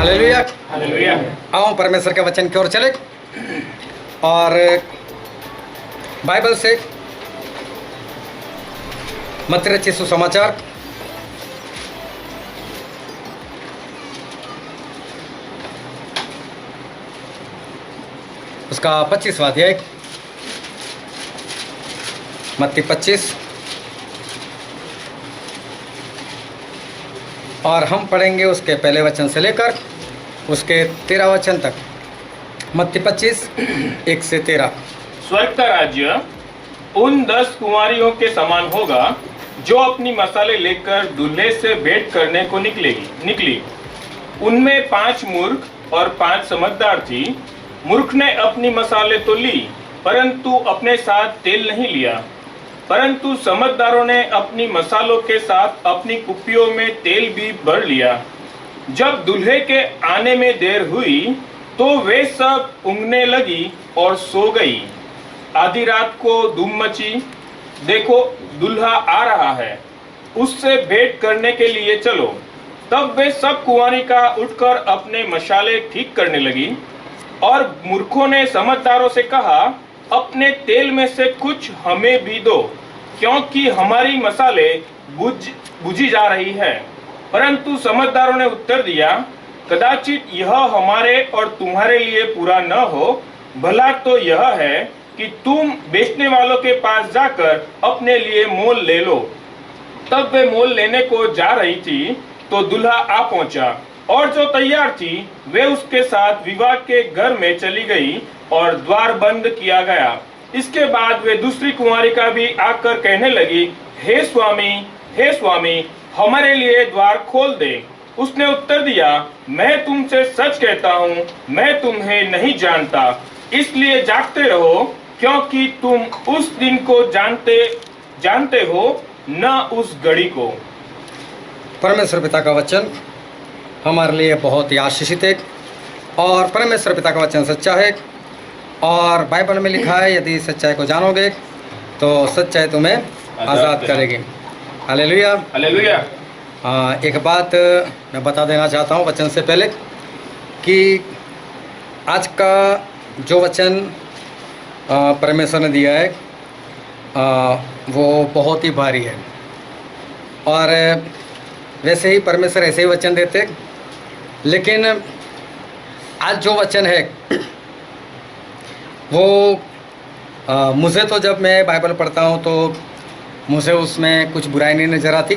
Hallelujah. Hallelujah. आओ परमेश्वर के वचन की ओर चले और बाइबल से मत्ती रचित सुसमाचार उसका 25वां अध्याय, मत्ती 25, और हम पढ़ेंगे उसके पहले वचन से लेकर उसके 13 वचन तक। मत्ती 25, 1 से 13। स्वर्ग का राज्य उन 10 कुंवारियों के समान होगा जो अपनी मसाले लेकर दूल्हे से भेंट करने को निकली। उनमें 5 मूर्ख और 5 समझदार थी। मूर्ख ने अपनी मसाले तो ली, परंतु अपने साथ तेल नहीं लिया। परंतु समझदारों ने अपनी मसालों के साथ अपनी कुप्पियों में तेल भी भर लिया। जब दूल्हे के आने में देर हुई तो वे सब ऊँघने लगी और सो गई। आधी रात को धूम मची, देखो दूल्हा आ रहा है, उससे भेंट करने के लिए चलो। तब वे सब कुंवारियाँ उठकर अपने मशाले ठीक करने लगी। और मूर्खों ने समझदारों से कहा, अपने तेल में से कुछ हमें भी दो, क्योंकि हमारी मसाले बुझी जा रही है। परंतु समझदारों ने उत्तर दिया, कदाचित यह हमारे और तुम्हारे लिए पूरा न हो। भला तो यह है कि तुम बेचने वालों के पास जाकर अपने लिए मोल ले लो। तब वे मोल लेने को जा रही थी तो दूल्हा आ पहुंचा, और जो तैयार थी वे उसके साथ विवाह के घर में चली गई और द्वार बंद किया गया। इसके बाद वे दूसरी कुंवारी का भी आकर कहने लगी, हे स्वामी, हमारे लिए द्वार खोल दे। उसने उत्तर दिया, मैं तुमसे सच कहता हूँ, मैं तुम्हें नहीं जानता। इसलिए जागते रहो, क्योंकि तुम उस दिन को जानते हो, न उस घड़ी को। परमेश्वर पिता का वचन हमारे लिए बहुत ही आशीषित है और परमेश्वर पिता का वचन सच्चा है। और बाइबल में लिखा है, यदि सच्चाई को जानोगे तो सच्चाई तुम्हें आज़ाद करेगी। हालेलुया। हालेलुया। एक बात मैं बता देना चाहता हूँ वचन से पहले कि आज का जो वचन परमेश्वर ने दिया है वो बहुत ही भारी है। और वैसे ही परमेश्वर ऐसे ही वचन देते, लेकिन आज जो वचन है वो मुझे तो जब मैं बाइबल पढ़ता हूँ तो मुझे उसमें कुछ बुराई नहीं नज़र आती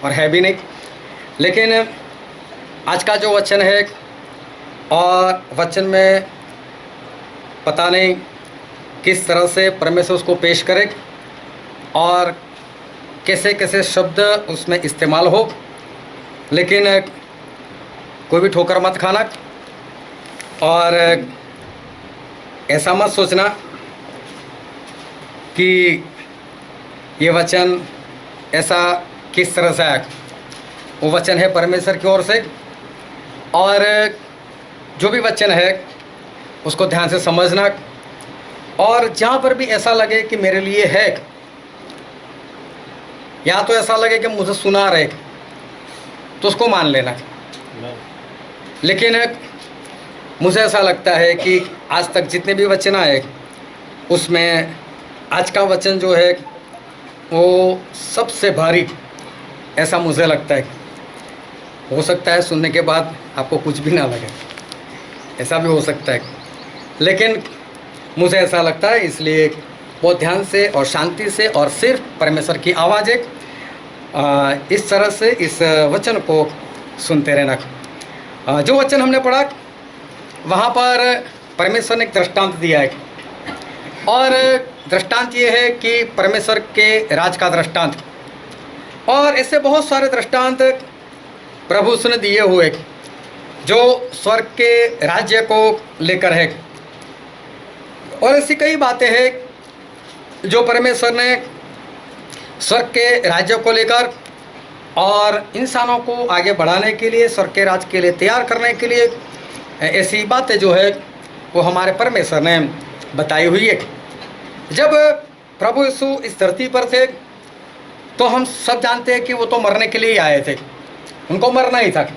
और है भी नहीं। लेकिन आज का जो वचन है और वचन में पता नहीं किस तरह से परमेश्वर उसको पेश करे और कैसे कैसे शब्द उसमें इस्तेमाल हो, लेकिन कोई भी ठोकर मत खाना और ऐसा मत सोचना कि ये वचन ऐसा किस तरह से है। वो वचन है परमेश्वर की ओर से, और जो भी वचन है उसको ध्यान से समझना। और जहाँ पर भी ऐसा लगे कि मेरे लिए है, या तो ऐसा लगे कि मुझे सुना रहे, तो उसको मान लेना। लेकिन मुझे ऐसा लगता है कि आज तक जितने भी वचन आए उसमें आज का वचन जो है वो सबसे भारी, ऐसा मुझे लगता है। हो सकता है सुनने के बाद आपको कुछ भी ना लगे, ऐसा भी हो सकता है, लेकिन मुझे ऐसा लगता है। इसलिए बहुत ध्यान से और शांति से और सिर्फ परमेश्वर की आवाज़ है इस तरह से इस वचन को सुनते रहना। जो वचन हमने पढ़ा वहाँ पर परमेश्वर ने एक दृष्टांत दिया है, और दृष्टांत ये है कि परमेश्वर के राज का दृष्टांत। और ऐसे बहुत सारे दृष्टांत प्रभु उसने दिए हुए जो स्वर्ग के राज्य को लेकर है। और ऐसी कई बातें हैं जो परमेश्वर ने स्वर्ग के राज्य को लेकर और इंसानों को आगे बढ़ाने के लिए, स्वर्ग के राज्य के लिए तैयार करने के लिए, ऐसी बातें जो है वो हमारे परमेश्वर ने बताई हुई है। जब प्रभु यीशु इस धरती पर थे तो हम सब जानते हैं कि वो तो मरने के लिए ही आए थे, उनको मरना ही था।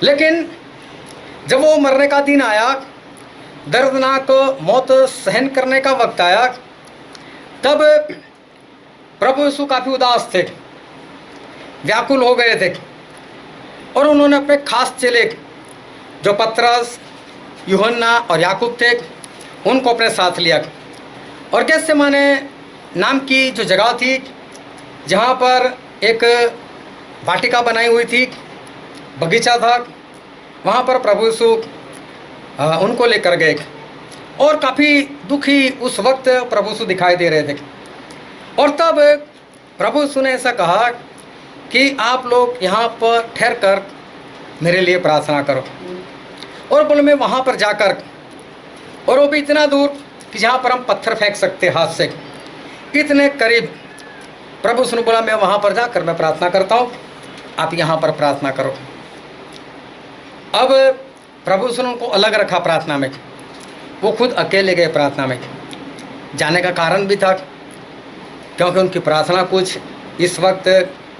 लेकिन जब वो मरने का दिन आया, दर्दनाक मौत सहन करने का वक्त आया, तब प्रभु यीशु काफ़ी उदास थे, व्याकुल हो गए थे, और उन्होंने अपने खास चेले जो पतरस, यूहन्ना और याकूब थे, उनको अपने साथ लिया, और गेत्सेमाने नाम की जो जगह थी, जहाँ पर एक वाटिका बनाई हुई थी, बगीचा था, वहाँ पर प्रभु यीशु उनको लेकर गए, और काफ़ी दुखी उस वक्त प्रभु यीशु दिखाई दे रहे थे। और तब प्रभु यीशु ने ऐसा कहा कि आप लोग यहाँ पर ठहर कर मेरे लिए प्रार्थना करो। और बोले मैं वहाँ पर जाकर, और वो भी इतना दूर कि जहाँ पर हम पत्थर फेंक सकते हाथ से, इतने करीब प्रभु यीशु ने बोला मैं वहाँ पर जाकर मैं प्रार्थना करता हूँ, आप यहाँ पर प्रार्थना करो। अब प्रभु यीशु ने उनको अलग रखा प्रार्थना में, वो खुद अकेले गए प्रार्थना में। जाने का कारण भी था क्योंकि उनकी प्रार्थना कुछ इस वक्त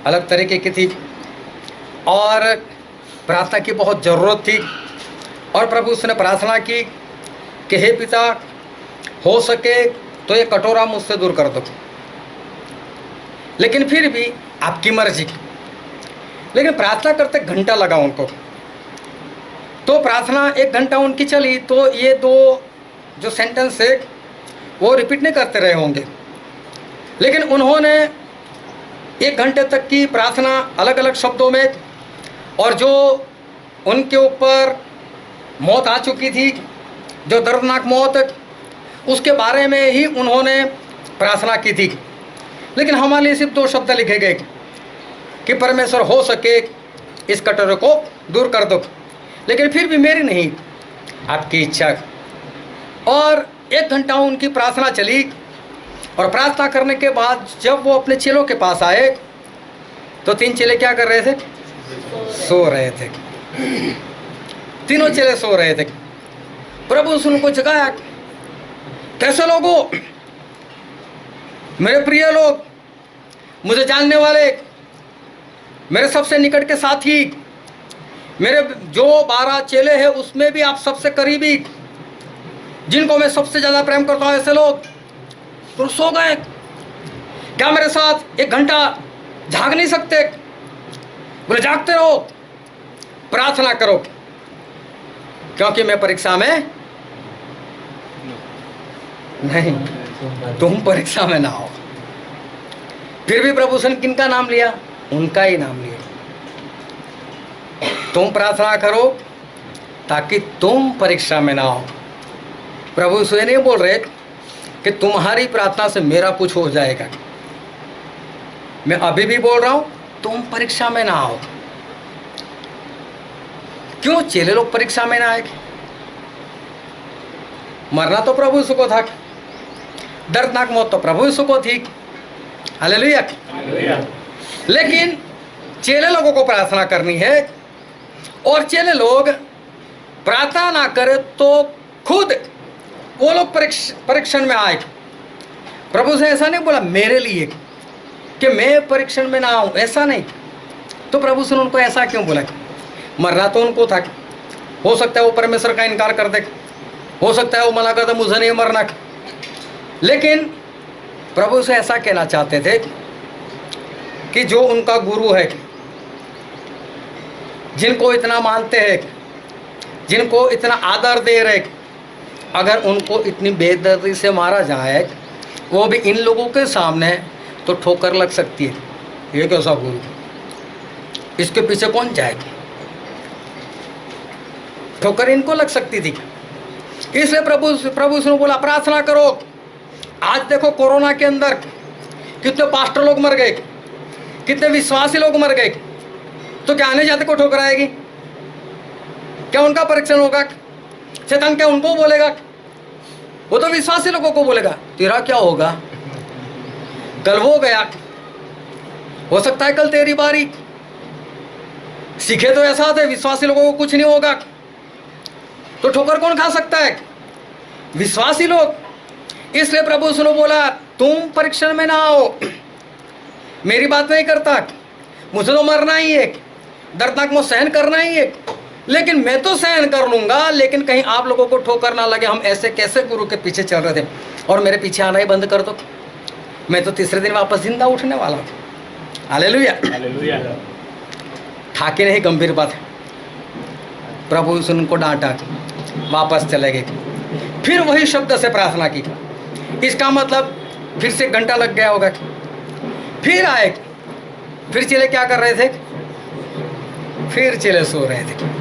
अलग तरीके की थी, और प्रार्थना की बहुत ज़रूरत थी। और प्रभु यीशु ने प्रार्थना की कि हे पिता, हो सके तो ये कटोरा मुझसे दूर कर दो, लेकिन फिर भी आपकी मर्जी। लेकिन प्रार्थना करते घंटा लगा उनको, तो प्रार्थना 1 घंटा उनकी चली, तो ये 2 जो सेंटेंस है वो रिपीट नहीं करते रहे होंगे, लेकिन उन्होंने 1 घंटे तक की प्रार्थना अलग अलग शब्दों में, और जो उनके ऊपर मौत आ चुकी थी, जो दर्दनाक मौत, उसके बारे में ही उन्होंने प्रार्थना की थी। लेकिन हमारे लिए सिर्फ 2 शब्द लिखे गए कि परमेश्वर हो सके इस कटोरे को दूर कर दो, लेकिन फिर भी मेरी नहीं आपकी इच्छा। और 1 घंटा उनकी प्रार्थना चली, और प्रार्थना करने के बाद जब वो अपने चेलों के पास आए, तो 3 चेले क्या कर रहे थे? सो रहे थे। तीनों चेले सो रहे थे। प्रभु यीशु उनको जगाया, कैसे लोगों, मेरे प्रिय लोग, मुझे जानने वाले, मेरे सबसे निकट के साथी, मेरे जो 12 चेले हैं उसमें भी आप सबसे करीबी, जिनको मैं सबसे ज़्यादा प्रेम करता हूँ, ऐसे लोग तो सो गए। क्या मेरे साथ 1 घंटा जाग नहीं सकते? बोले जागते रहो, प्रार्थना करो, क्योंकि मैं परीक्षा में नहीं, तुम परीक्षा में ना हो। फिर भी प्रभु ने किनका नाम लिया? उनका ही नाम लिया। तुम प्रार्थना करो ताकि तुम परीक्षा में ना हो। प्रभु यीशु ये नहीं बोल रहे कि तुम्हारी प्रार्थना से मेरा कुछ हो जाएगा। मैं अभी भी बोल रहा हूं, तुम परीक्षा में ना आओ। क्यों चेले लोग परीक्षा में ना आए? मरना तो प्रभु यीशु को था, दर्दनाक मौत तो प्रभु यीशु को थी, हालेलुया। लेकिन चेले लोगों को प्रार्थना करनी है, और चेले लोग प्रार्थना ना करे तो खुद वो लोग परीक्षण में आए। प्रभु से ऐसा नहीं बोला मेरे लिए कि मैं परीक्षण में ना आऊं, ऐसा नहीं। तो प्रभु से उनको ऐसा क्यों बोला? मरना तो उनको था, हो सकता है वो परमेश्वर का इनकार कर दे, हो सकता है वो मना कर दे मुझे नहीं मरना, लेकिन प्रभु से ऐसा कहना चाहते थे कि जो उनका गुरु है, जिनको इतना मानते हैं, जिनको इतना आदर दे रहे, अगर उनको इतनी बेदर्दी से मारा जाए, वो भी इन लोगों के सामने, तो ठोकर लग सकती है। ये कैसा गुरु, इसके पीछे कौन जाएगा? ठोकर इनको लग सकती थी। इसलिए प्रभु ने बोला प्रार्थना करो। आज देखो कोरोना के अंदर कितने पास्टर लोग मर गए, कितने विश्वासी लोग मर गए, तो क्या आने जाते को ठोकर आएगी? क्या उनका परीक्षण होगा? शैतान क्या उनको बोलेगा? वो तो विश्वासी लोगों को बोलेगा तेरा क्या होगा? कल वो गया, हो सकता है कल तेरी बारी। सीखे तो ऐसा थे विश्वासी लोगों को कुछ नहीं होगा, तो ठोकर कौन खा सकता है? विश्वासी लोग। इसलिए प्रभु ने बोला तुम परीक्षण में ना आओ। मेरी बात नहीं करता, मुझे तो मरना ही है, दर्दनाक मौत सहन करना ही है, लेकिन मैं तो सहन कर लूंगा, लेकिन कहीं आप लोगों को ठोकर ना लगे। हम ऐसे कैसे गुरु के पीछे चल रहे थे और मेरे पीछे आना ही बंद कर दो। मैं तो तीसरे दिन वापस जिंदा उठने वाला हूँ। हालेलुया। हालेलुया। ठाके नहीं, गंभीर बात है। प्रभु यीशु ने उनको डांटा, वापस चले गए। फिर वही शब्द से प्रार्थना की। इसका मतलब फिर से घंटा लग गया होगा। फिर आए, फिर चले क्या कर रहे थे? फिर चले सो रहे थे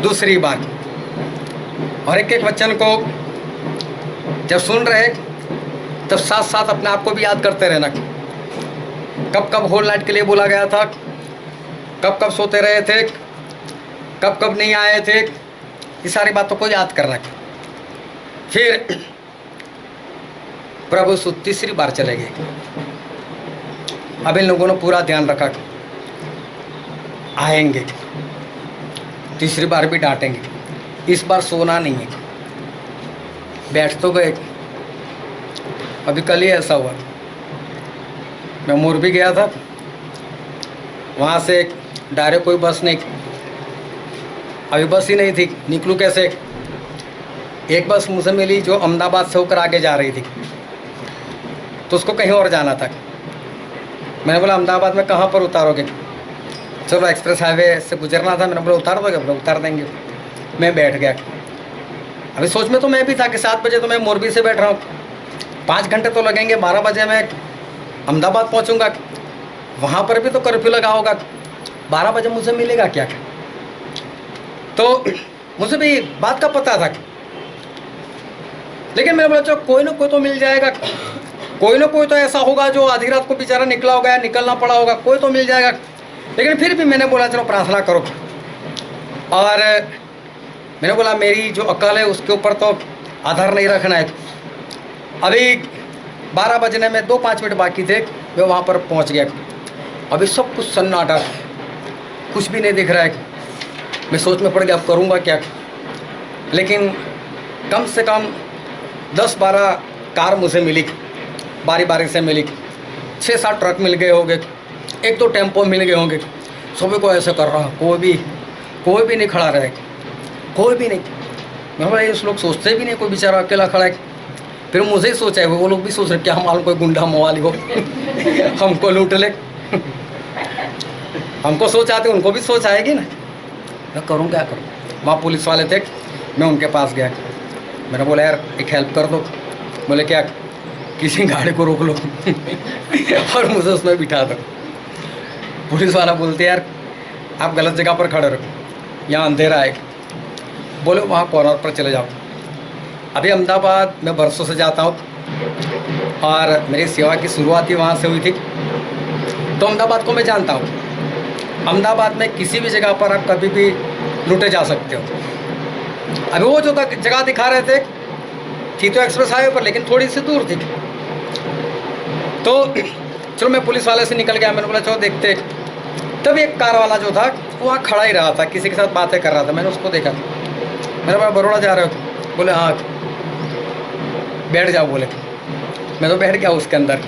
दूसरी बार। और एक एक वचन को जब सुन रहे तब साथ साथ अपने आप को भी याद करते रहना। कब कब होल नाइट के लिए बोला गया था, कब कब सोते रहे थे, कब कब नहीं आए थे, ये सारी बातों को याद करना। फिर प्रभु यीशु तीसरी बार चले गए। अब इन लोगों ने पूरा ध्यान रखा, आएंगे तीसरी बार भी डांटेंगे, इस बार सोना नहीं है। बैठ तो गए। अभी कल ही ऐसा हुआ, मैं मोर भी गया था, वहाँ से डायरेक्ट कोई बस नहीं, अभी बस ही नहीं थी, निकलूँ कैसे? एक बस मुझे मिली जो अहमदाबाद से होकर आगे जा रही थी, तो उसको कहीं और जाना था। मैंने बोला अहमदाबाद में कहाँ पर उतारोगे? चलो एक्सप्रेस हाईवे से गुजरना था। मैंने बोला उतार दोगे? बोला उतार देंगे। मैं बैठ गया। अभी सोच में तो मैं भी था कि 7 बजे तो मैं मोरबी से बैठ रहा हूँ, 5 घंटे तो लगेंगे, 12 बजे मैं अहमदाबाद पहुँचूँगा। वहाँ पर भी तो कर्फ्यू लगा होगा, 12 बजे मुझे मिलेगा क्या? तो मुझे भी बात का पता था, लेकिन मैं बोला चलो कोई ना कोई तो मिल जाएगा, कोई ना कोई तो ऐसा होगा जो आधी रात को बेचारा निकला होगा या निकलना पड़ा होगा, कोई तो मिल जाएगा। लेकिन फिर भी मैंने बोला चलो प्रार्थना करो। और मैंने बोला मेरी जो अकल है उसके ऊपर तो आधार नहीं रखना है। अभी 12 बजने में 2-5 मिनट बाकी थे, मैं वहाँ पर पहुँच गया। अभी सब कुछ सन्नाटा, कुछ भी नहीं दिख रहा है। मैं सोच में पड़ गया अब करूँगा क्या। लेकिन कम से कम 10-12 कार मुझे मिली, बारी बारी से मिली। 6-7 ट्रक मिल गए होंगे, 1-2 टेम्पो मिल गए होंगे। सभी को ऐसे कर रहा, कोई भी नहीं खड़ा रहे, कोई भी नहीं। मैं बोला ये लोग सोचते भी नहीं, कोई बेचारा अकेला खड़ा है। फिर मुझे ही सोचा है, वो लोग भी सोच रहे क्या हमारा कोई गुंडा मवाली हो हमको लूट ले। हमको सोच आते, उनको भी सोच आएगी ना। मैं करूँ क्या करूँ? वहाँ पुलिस वाले थे, मैं उनके पास गया। मैंने बोला यार एक हेल्प कर दो। बोले क्या? किसी गाड़ी को रोक लो और मुझे उसमें बिठा दो। पुलिस वाला बोलते यार आप गलत जगह पर खड़े रहो, यहाँ अंधेरा है। बोले वहाँ कॉर्नर पर चले जाओ। अभी अहमदाबाद मैं बरसों से जाता हूँ और मेरी सेवा की शुरुआत ही वहाँ से हुई थी, तो अहमदाबाद को मैं जानता हूँ। अहमदाबाद में किसी भी जगह पर आप कभी भी लूटे जा सकते हो। अभी वो जो जगह दिखा रहे थे थी तो एक्सप्रेस हाईवे पर, लेकिन थोड़ी सी दूर थी। तो चलो मैं पुलिस वाले से निकल गया। मैंने बोला चलो देखते। तब एक कार वाला जो था वो वहाँ खड़ा ही रहा था, किसी के साथ बातें कर रहा था। मैंने उसको देखा। मैंने बोला बड़ौदा जा रहे हो? बोले हाँ। बैठ जाओ बोले। मैं तो बैठ गया उसके अंदर।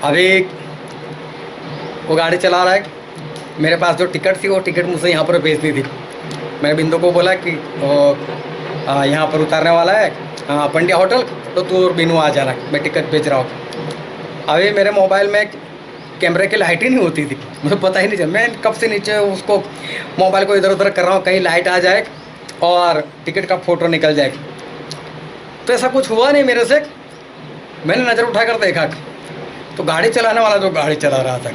अभी वो गाड़ी चला रहा है, मेरे पास जो टिकट थी वो टिकट मुझे यहाँ पर भेजनी थी। मैंने बिंदु को बोला कि यहाँ पर उतारने वाला है पंड्या होटल, तो तू और बिनू आ जाना, मैं टिकट भेज रहा हूँ। अभी मेरे मोबाइल में कैमरे की लाइट ही नहीं होती थी, मुझे पता ही नहीं चला। मैं कब से नीचे उसको मोबाइल को इधर उधर कर रहा हूँ, कहीं लाइट आ जाए और टिकट का फ़ोटो निकल जाए। तो ऐसा कुछ हुआ नहीं मेरे से। मैंने नज़र उठाकर देखा तो गाड़ी चलाने वाला जो गाड़ी चला रहा था,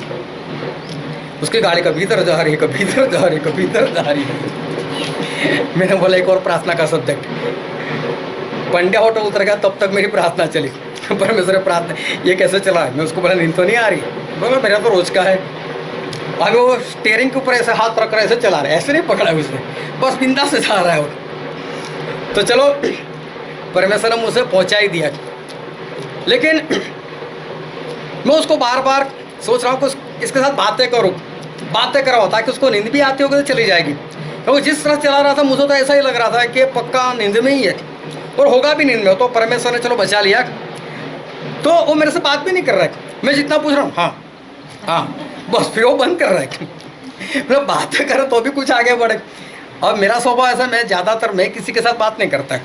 उसकी गाड़ी कभी इधर जा रही है, कभी इधर जा रही है, कभी इधर जा रही है। मैंने बोला एक और प्रार्थना का सब्जेक्ट। पंड्या होटल उतर गया, तब तक मेरी प्रार्थना चली। परमेश्वर प्रार्थना ये कैसे चला है? मैं उसको बोला नींद तो नहीं आ रही। बोला मेरा तो रोज का है। अभी वो स्टीयरिंग के ऊपर ऐसे हाथ रख रहा है, ऐसे चला रहा है, ऐसे नहीं पकड़ा है उसने, बस बिंदा से जा रहा है वो। तो चलो परमेश्वर ने मुझे पहुँचा ही दिया। लेकिन मैं उसको बार बार सोच रहा हूँ कि इसके साथ बातें कराओ ताकि उसको नींद भी आती होगी तो चली जाएगी। क्योंकि जिस तरह चला रहा था मुझे तो ऐसा ही लग रहा था कि पक्का नींद में ही है और होगा भी नींद में। तो परमेश्वर ने चलो बचा लिया। तो वो मेरे से बात भी नहीं कर रहा है। मैं जितना पूछ रहा हूँ हाँ हाँ, बस फिर वो बंद कर रहा है। मतलब बातें करो तो भी कुछ आगे बढ़े। अब मेरा स्वभाव ऐसा, मैं किसी के साथ बात नहीं करता।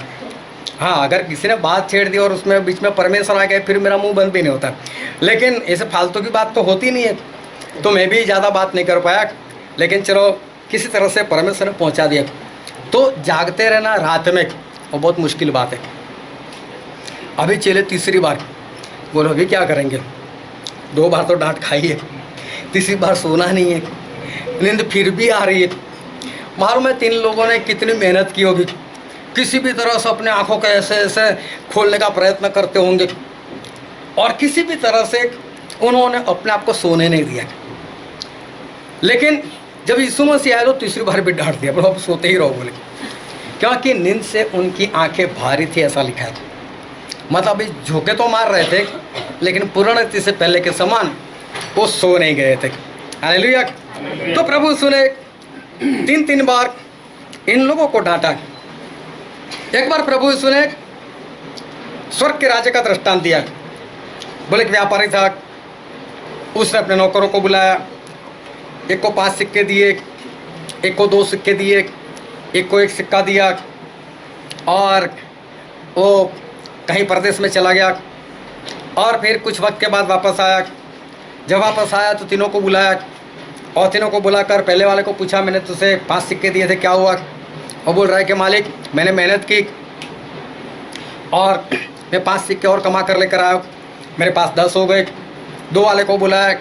हाँ, अगर किसी ने बात छेड़ दी और उसमें बीच में परमेश्वर आ गए, फिर मेरा मुंह बंद भी नहीं होता। लेकिन ऐसे फालतू की बात तो होती नहीं है, तो मैं भी ज़्यादा बात नहीं कर पाया। लेकिन चलो किसी तरह से परमेश्वर ने पहुंचा दिया। तो जागते रहना रात में वो बहुत मुश्किल बात है। अभी चले तीसरी बार, बोलो अभी क्या करेंगे? 2 बार तो डांट खाई है, तीसरी बार सोना नहीं है, नींद फिर भी आ रही है। मालूम है 3 लोगों ने कितनी मेहनत की होगी, किसी भी तरह से अपने आंखों को ऐसे ऐसे खोलने का प्रयत्न करते होंगे, और किसी भी तरह से उन्होंने अपने आप को सोने नहीं दिया। लेकिन जब यीशु मसीह आए तो तीसरी बार भी डांट दिया, बोलो अब सोते ही रहो बोले, क्योंकि नींद से उनकी आंखें भारी थी, ऐसा लिखा है। मतलब अभी झोंके तो मार रहे थे, लेकिन पूर्णता से पहले के समान वो सो नहीं गए थे। हालेलुया। तो प्रभु सुने 3 बार इन लोगों को डांटा। एक बार प्रभु सुने स्वर्ग के राज्य का दृष्टांत दिया। बोले कि व्यापारी था, उसने अपने नौकरों को बुलाया, एक को 5 सिक्के दिए, एक को 2 सिक्के दिए, एक को 1 सिक्का दिया, और वो कहीं प्रदेश में चला गया। और फिर कुछ वक्त के बाद वापस आया। जब वापस आया तो तीनों को बुलाया, और तीनों को बुलाकर पहले वाले को पूछा, मैंने तुझे 5 सिक्के दिए थे, क्या हुआ? वो बोल रहा है कि मालिक मैंने मेहनत की और मैं 5 सिक्के और कमा कर लेकर आया, मेरे पास 10 हो गए। 2 वाले को बुलाया,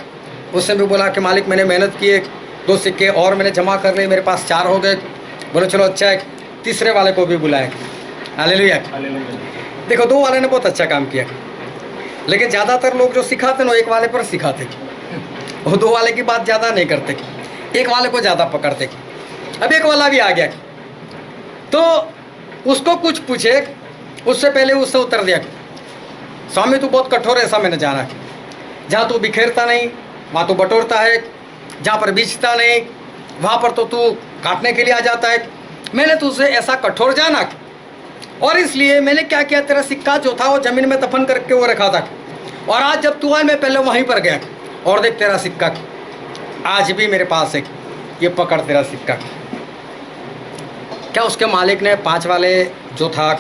उसने भी बोला कि मालिक मैंने मेहनत की, 2 सिक्के और मैंने जमा कर लिए, मेरे पास 4 हो गए। बोले चलो अच्छा है। तीसरे वाले को भी बुलाया। हालेलुया। देखो 2 वाले ने बहुत अच्छा काम किया, लेकिन ज़्यादातर लोग जो सिखाते ना, 1 वाले पर सिखाते, वो 2 वाले की बात ज़्यादा नहीं करते, 1 वाले को ज़्यादा पकड़ते। अब 1 वाला भी आ गया, तो उसको कुछ पूछे, उससे पहले उससे उत्तर दिया, स्वामी तू बहुत कठोर है, ऐसा मैंने जाना है। जहाँ तू बिखेरता नहीं वहाँ तो बटोरता है, जहाँ पर बीजता नहीं वहाँ पर तो तू काटने के लिए आ जाता है। मैंने तुझसे ऐसा कठोर जाना, और इसलिए मैंने क्या किया, तेरा सिक्का जो था वो ज़मीन में दफन करके वो रखा था, और आज जब तू आए मैं पहले वहीं पर गया, और देख तेरा सिक्का आज भी मेरे पास है, ये पकड़ तेरा सिक्का। क्या उसके मालिक ने 5 वाले जो था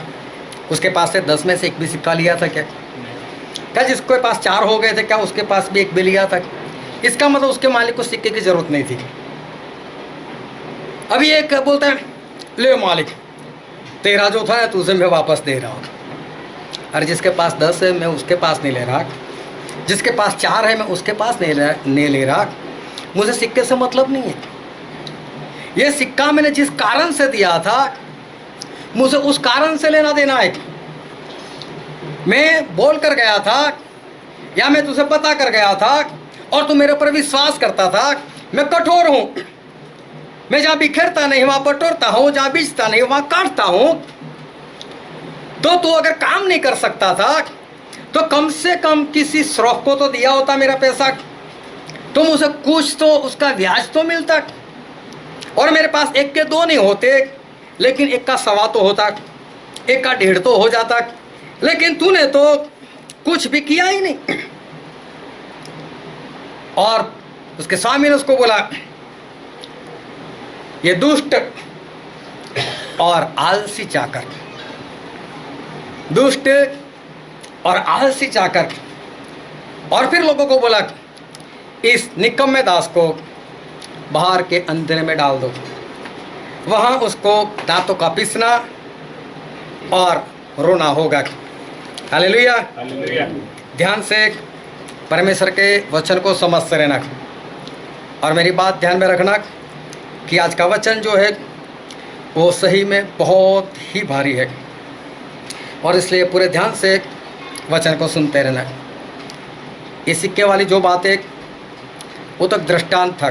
उसके पास से 10 में से 1 भी सिक्का लिया था? क्या जिसके पास 4 हो गए थे, क्या उसके पास भी 1 भी लिया था? इसका मतलब उसके मालिक को सिक्के की जरूरत नहीं थी। अभी एक बोलता है, ले मालिक तेरा जो था तुझे मैं वापस दे रहा हूँ। अरे जिसके पास 10 है मैं उसके पास नहीं ले रहा, जिसके पास 4 है मैं उसके पास नहीं ले रहा। मुझे सिक्के से मतलब नहीं है, ये सिक्का मैंने जिस कारण से दिया था मुझे उस कारण से लेना देना है। मैं बोल कर गया था या मैं तुझे बता कर गया था और तू मेरे पर विश्वास करता था। मैं कठोर हूँ, मैं जहाँ बिखेरता नहीं वहाँ बटोरता हूँ, जहाँ बीजता नहीं वहाँ काटता हूँ। तो तू अगर काम नहीं कर सकता था तो कम से कम किसी श्रॉफ को तो दिया होता मेरा पैसा, तो मुझे कुछ तो उसका ब्याज तो मिलता। और मेरे पास 1 के 2 नहीं होते, लेकिन 1 का 1.25 तो होता, 1 का 1.5 तो हो जाता। लेकिन तूने तो कुछ भी किया ही नहीं। और उसके स्वामी ने उसको बोला, ये दुष्ट और आलसी चाकर, दुष्ट और आलसी चाकर। और फिर लोगों को बोला, इस निकम्मे दास को बाहर के अंधेरे में डाल दो, वहाँ उसको दांतों का पीसना और रोना होगा। हालेलुया। ध्यान से परमेश्वर के वचन को समझते रहना, और मेरी बात ध्यान में रखना कि आज का वचन जो है वो सही में बहुत ही भारी है, और इसलिए पूरे ध्यान से वचन को सुनते रहना। ये सिक्के वाली जो बात है वो तो दृष्टांत था।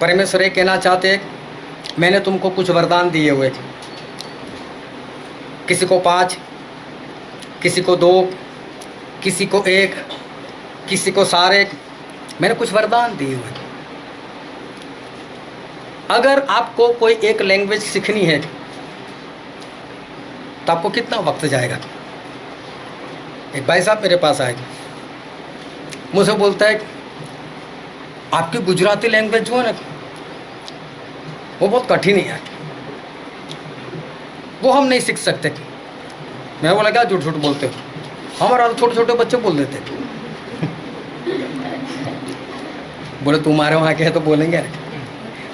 परमेश्वर ये कहना चाहते, मैंने तुमको कुछ वरदान दिए हुए, किसी को 5, किसी को 2, किसी को 1, किसी को सारे, मैंने कुछ वरदान दिए हुए। अगर आपको कोई एक लैंग्वेज सीखनी है तो आपको कितना वक्त जाएगा? एक भाई साहब मेरे पास आए, मुझे बोलता है आपकी गुजराती लैंग्वेज जो है ना, वो बहुत कठिन है, वो हम नहीं सीख सकते। मैं बोला क्या झूठ झूठ बोलते हो, हमारा तो छोटे छोटे बच्चे बोल देते। बोले तुम्हारे वहाँ के हैं तो बोलेंगे,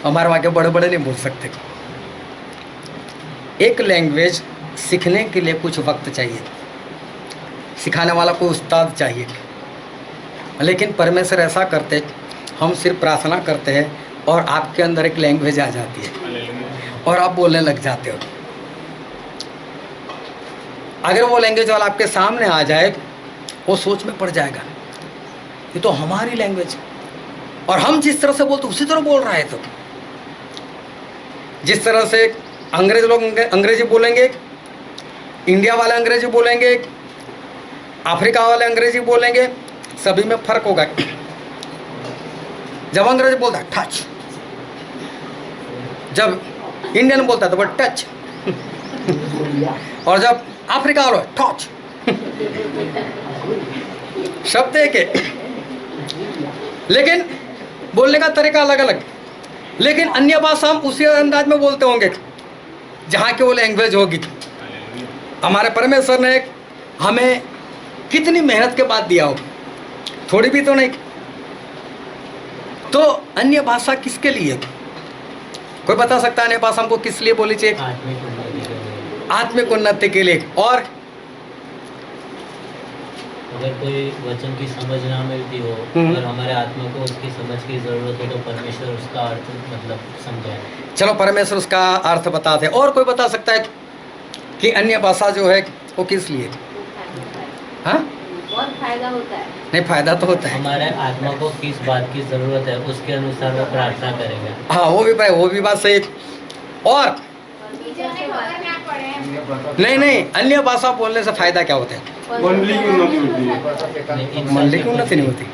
हमारे वहाँ के बड़े बड़े नहीं बोल सकते। एक लैंग्वेज सीखने के लिए कुछ वक्त चाहिए, सिखाने वाला को उस्ताद चाहिए, लेकिन परमेश्वर ऐसा करते, हम सिर्फ प्रार्थना करते हैं और आपके अंदर एक लैंग्वेज आ जाती है और आप बोलने लग जाते हो। अगर वो लैंग्वेज वाला आपके सामने आ जाए, वो सोच में पड़ जाएगा, ये तो हमारी लैंग्वेज, और हम जिस तरह से बोलते उसी तरह बोल रहा है। तो जिस तरह से अंग्रेज लोग अंग्रेजी बोलेंगे, इंडिया वाले अंग्रेजी बोलेंगे, अफ्रीका वाले अंग्रेजी बोलेंगे, सभी में फर्क होगा। जब अंग्रेजी बोलता है टच, जब इंडियन बोलता है तो वो टच, और जब अफ्रीका वाला टच, शब्द एक है, लेकिन बोलने का तरीका अलग अलग। लेकिन अन्य भाषा हम उसी अंदाज में बोलते होंगे जहाँ की वो लैंग्वेज होगी। हमारे परमेश्वर ने हमें कितनी मेहनत के बाद दिया हो, थोड़ी भी तो नहीं। तो अन्य भाषा किसके लिए, कोई बता सकता है अन्य भाषा हमको किस लिए बोली चाहिए? आत्मिक उन्नति के लिए। और अगर कोई वचन की समझ ना मिलती हो और हमारे आत्मा को उसकी समझ की जरूरत हो तो परमेश्वर उसका अर्थ मतलब समझाए। चलो परमेश्वर उसका अर्थ बताते। और कोई बता सकता है कि अन्य भाषा जो है वो किस लिए? हाँ, बहुत फायदा होता है। नहीं, फायदा तो होता है। हमारे आत्मा को किस बात की जरूरत है उसके अनुसार वो प्रार्थना करेगा। हाँ, वो भी बात सही। और नहीं, अन्य भाषा बोलने से फायदा क्या होता है? मंडली की उन्नति होती है। मंडली की उन्नति नहीं होती।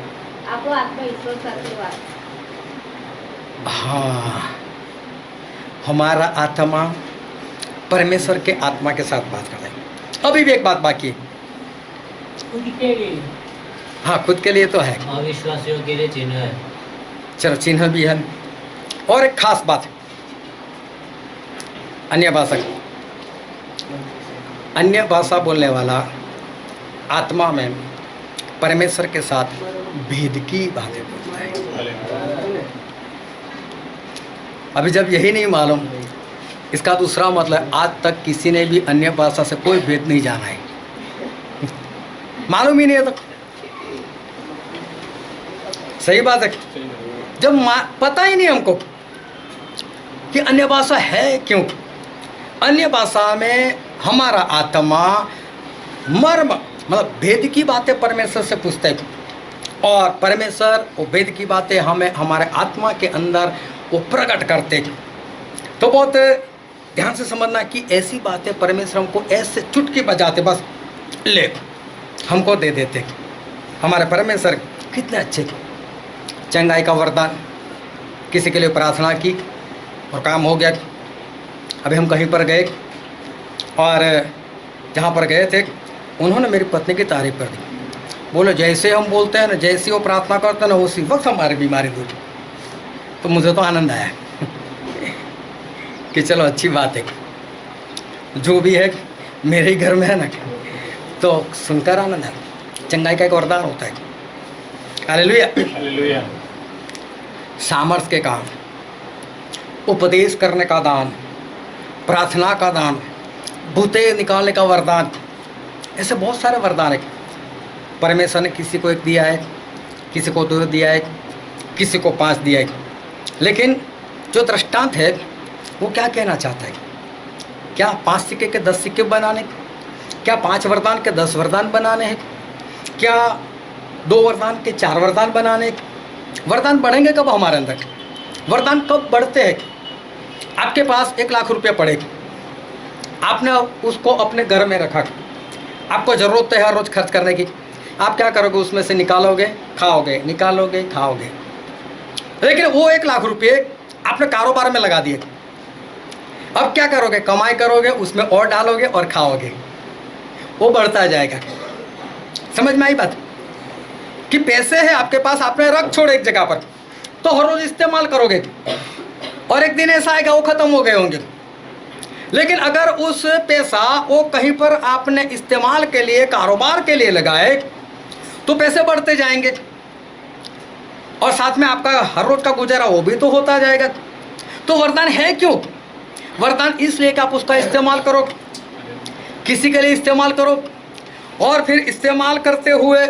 आपको आत्मविश्वास आशीर्वाद। हाँ, हमारा आत्मा परमेश्वर के आत्मा के साथ बात कर रहे हैं। अभी भी एक बात बाकी है। हाँ, खुद के लिए तो है, अविश्वासियों के लिए चिन्ह है। चलो चिन्ह भी है। और एक खास बात, अन्य भाषा बोलने वाला आत्मा में परमेश्वर के साथ भेद की बातें बोलता है। अभी जब यही नहीं मालूम, इसका दूसरा मतलब आज तक किसी ने भी अन्य भाषा से कोई भेद नहीं जाना है, मालूम ही नहीं है। तो सही बात है। जब पता ही नहीं हमको कि अन्य भाषा है क्यों। अन्य भाषा में हमारा आत्मा मर्म मतलब भेद की बातें परमेश्वर से पूछते हैं, और परमेश्वर वो भेद की बातें हमें हमारे आत्मा के अंदर वो प्रकट करते। तो बहुत ध्यान से समझना कि ऐसी बातें परमेश्वर हमको ऐसे चुटकी बजाते बस ले हमको दे देते। हमारे परमेश्वर कितने अच्छे। चंगाई का वरदान, किसी के लिए प्रार्थना की और काम हो गया। अभी हम कहीं पर गए और जहाँ पर गए थे उन्होंने मेरी पत्नी की तारीफ कर दी। बोले जैसे हम बोलते हैं ना, जैसे वो प्रार्थना करते हैं ना, उसी वक्त हमारी बीमारी दूर। तो मुझे तो आनंद आया कि चलो अच्छी बात है, जो भी है मेरे ही घर में है ना, तो सुनकर आनंद है। चंगाई का एक वरदान होता है। Hallelujah, hallelujah. सामर्थ के काम, उपदेश करने का दान, प्रार्थना का दान, भूते निकालने का वरदान, ऐसे बहुत सारे वरदान है। परमेश्वर ने किसी को 1 दिया है, किसी को 2 दिया है, किसी को 5 दिया है। लेकिन जो दृष्टांत है वो क्या कहना चाहता है? क्या 5 सिक्के के 10 सिक्के बनाने? क्या 5 वरदान के 10 वरदान बनाने हैं? क्या 2 वरदान के 4 वरदान बनाने? वरदान बढ़ेंगे कब हमारे अंदर? वरदान कब बढ़ते हैं? आपके पास 1 लाख रुपया पड़े, आपने उसको अपने घर में रखा, आपको ज़रूरत है हर रोज़ खर्च करने की। आप क्या करोगे? उसमें से निकालोगे, खाओगे, निकालोगे, खाओगे। लेकिन वो 1 लाख रुपये आपने कारोबार में लगा दिए। अब क्या करोगे? कमाई करोगे, उसमें और डालोगे और खाओगे, वो बढ़ता जाएगा। समझ में आई बात? कि पैसे हैं आपके पास, आपने रख छोड़े एक जगह पर, तो हर रोज इस्तेमाल करोगे और एक दिन ऐसा आएगा वो खत्म हो गए होंगे। लेकिन अगर उस पैसा वो कहीं पर आपने इस्तेमाल के लिए, कारोबार के लिए लगाए, तो पैसे बढ़ते जाएंगे और साथ में आपका हर रोज का गुजारा वो भी तो होता जाएगा। तो वरदान है क्यों? वरदान इसलिए कि आप उसका इस्तेमाल करो, किसी के लिए इस्तेमाल करो और फिर इस्तेमाल करते हुए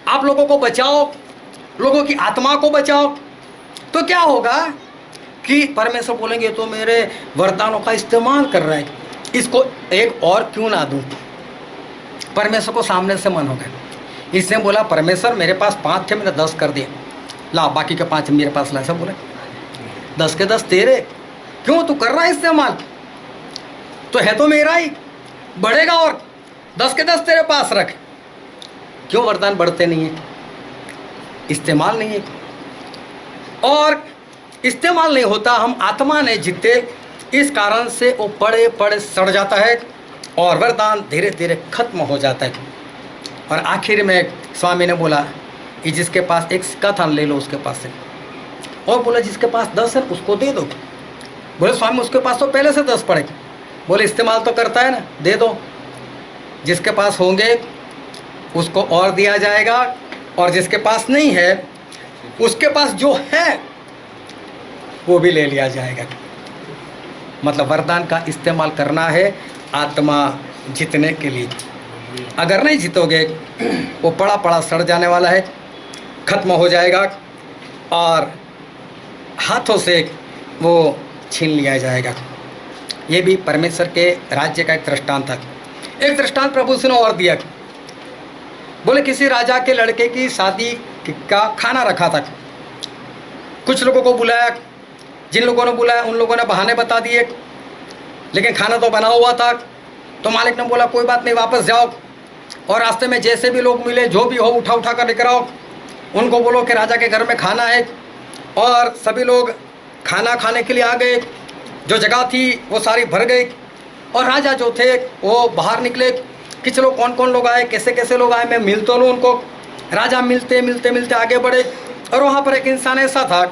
आप लोगों को बचाओ, लोगों की आत्मा को बचाओ। तो क्या होगा कि परमेश्वर बोलेंगे तो मेरे वरदानों का इस्तेमाल कर रहा है, इसको एक और क्यों ना दूं। परमेश्वर को सामने से मन हो गया, इसने बोला परमेश्वर मेरे पास 5 थे, मैंने 10 कर दिए, ला बाकी के 5 मेरे पास ला। ऐसा बोले 10 के 10 तेरे, क्यों तू कर रहा है इस्तेमाल, तो है तो मेरा ही, बढ़ेगा और 10 के 10 तेरे पास रख। क्यों वरदान बढ़ते नहीं है? इस्तेमाल नहीं है। और इस्तेमाल नहीं होता, हम आत्मा नहीं जीते, इस कारण से वो पड़े पड़े सड़ जाता है और वरदान धीरे धीरे खत्म हो जाता है। और आखिर में स्वामी ने बोला कि जिसके पास 1 सिक्का था ले लो उसके पास से, और बोला जिसके पास 10 है उसको दे दो। बोले स्वामी उसके पास तो पहले से 10 पड़े। बोले इस्तेमाल तो करता है ना, दे दो, जिसके पास होंगे उसको और दिया जाएगा, और जिसके पास नहीं है उसके पास जो है वो भी ले लिया जाएगा। मतलब वरदान का इस्तेमाल करना है आत्मा जीतने के लिए। अगर नहीं जीतोगे वो पड़ा पड़ा सड़ जाने वाला है, खत्म हो जाएगा और हाथों से वो छीन लिया जाएगा। ये भी परमेश्वर के राज्य का एक दृष्टांत था। एक दृष्टांत प्रभु ने और दिया। बोले किसी राजा के लड़के की शादी का खाना रखा था, कुछ लोगों को बुलाया, जिन लोगों ने बुलाया उन लोगों ने बहाने बता दिए, लेकिन खाना तो बना हुआ था। तो मालिक ने बोला कोई बात नहीं, वापस जाओ और रास्ते में जैसे भी लोग मिले जो भी हो उठा उठा कर लेकर आओ, उनको बोलो कि राजा के घर में खाना है। और सभी लोग खाना खाने के लिए आ गए, जो जगह थी वो सारी भर गई और राजा जो थे वो बाहर निकले कि चलो कौन कौन लोग आए, कैसे कैसे लोग आए, मैं मिल तो लूँ उनको। राजा मिलते मिलते मिलते आगे बढ़े और वहाँ पर एक इंसान ऐसा था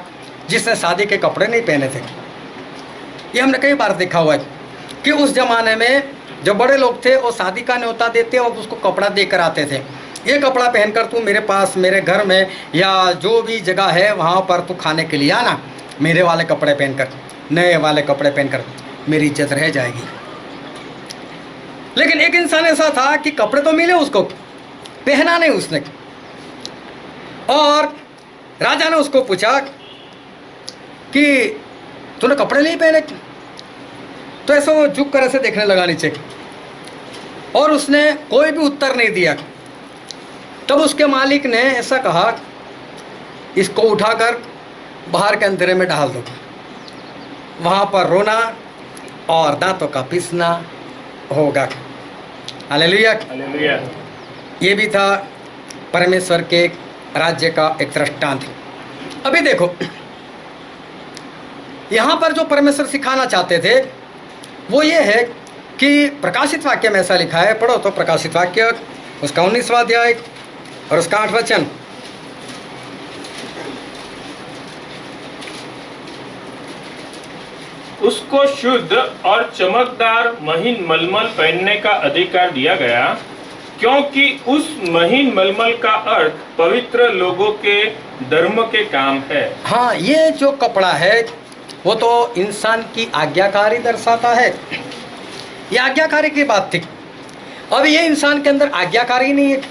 जिसने शादी के कपड़े नहीं पहने थे। ये हमने कई बार देखा हुआ है कि उस ज़माने में जो बड़े लोग थे वो शादी का न्योता देते और उसको कपड़ा देकर आते थे, ये कपड़ा पहनकर तू मेरे पास, मेरे घर में या जो भी जगह है वहाँ पर तू खाने के लिए आना, मेरे वाले कपड़े पहनकर, नए वाले कपड़े पहनकर, मेरी इज्जत रह जाएगी। लेकिन एक इंसान ऐसा था कि कपड़े तो मिले उसको, पहना नहीं उसने। और राजा ने उसको पूछा कि तूने कपड़े नहीं पहने, तो ऐसा वो झुक कर ऐसे देखने लगा नीचे और उसने कोई भी उत्तर नहीं दिया। तब उसके मालिक ने ऐसा कहा इसको उठाकर बाहर के अंधेरे में डाल दो, वहाँ पर रोना और दांतों का पीसना होगा। हालेलुया। हालेलुया। ये भी था परमेश्वर के राज्य का एक दृष्टांत। अभी देखो यहाँ पर जो परमेश्वर सिखाना चाहते थे वो ये है कि प्रकाशित वाक्य में ऐसा लिखा है, पढ़ो तो प्रकाशित वाक्य उसका 19वां अध्याय और उसका 8 वचन। उसको शुद्ध और चमकदार महीन मलमल पहनने का अधिकार दिया गया, क्योंकि उस महीन मलमल का अर्थ पवित्र लोगों के धर्म के काम है। हाँ, ये जो कपड़ा है वो तो इंसान की आज्ञाकारी दर्शाता है। ये आज्ञाकारी की बात थी। अब ये इंसान के अंदर आज्ञाकारी नहीं है,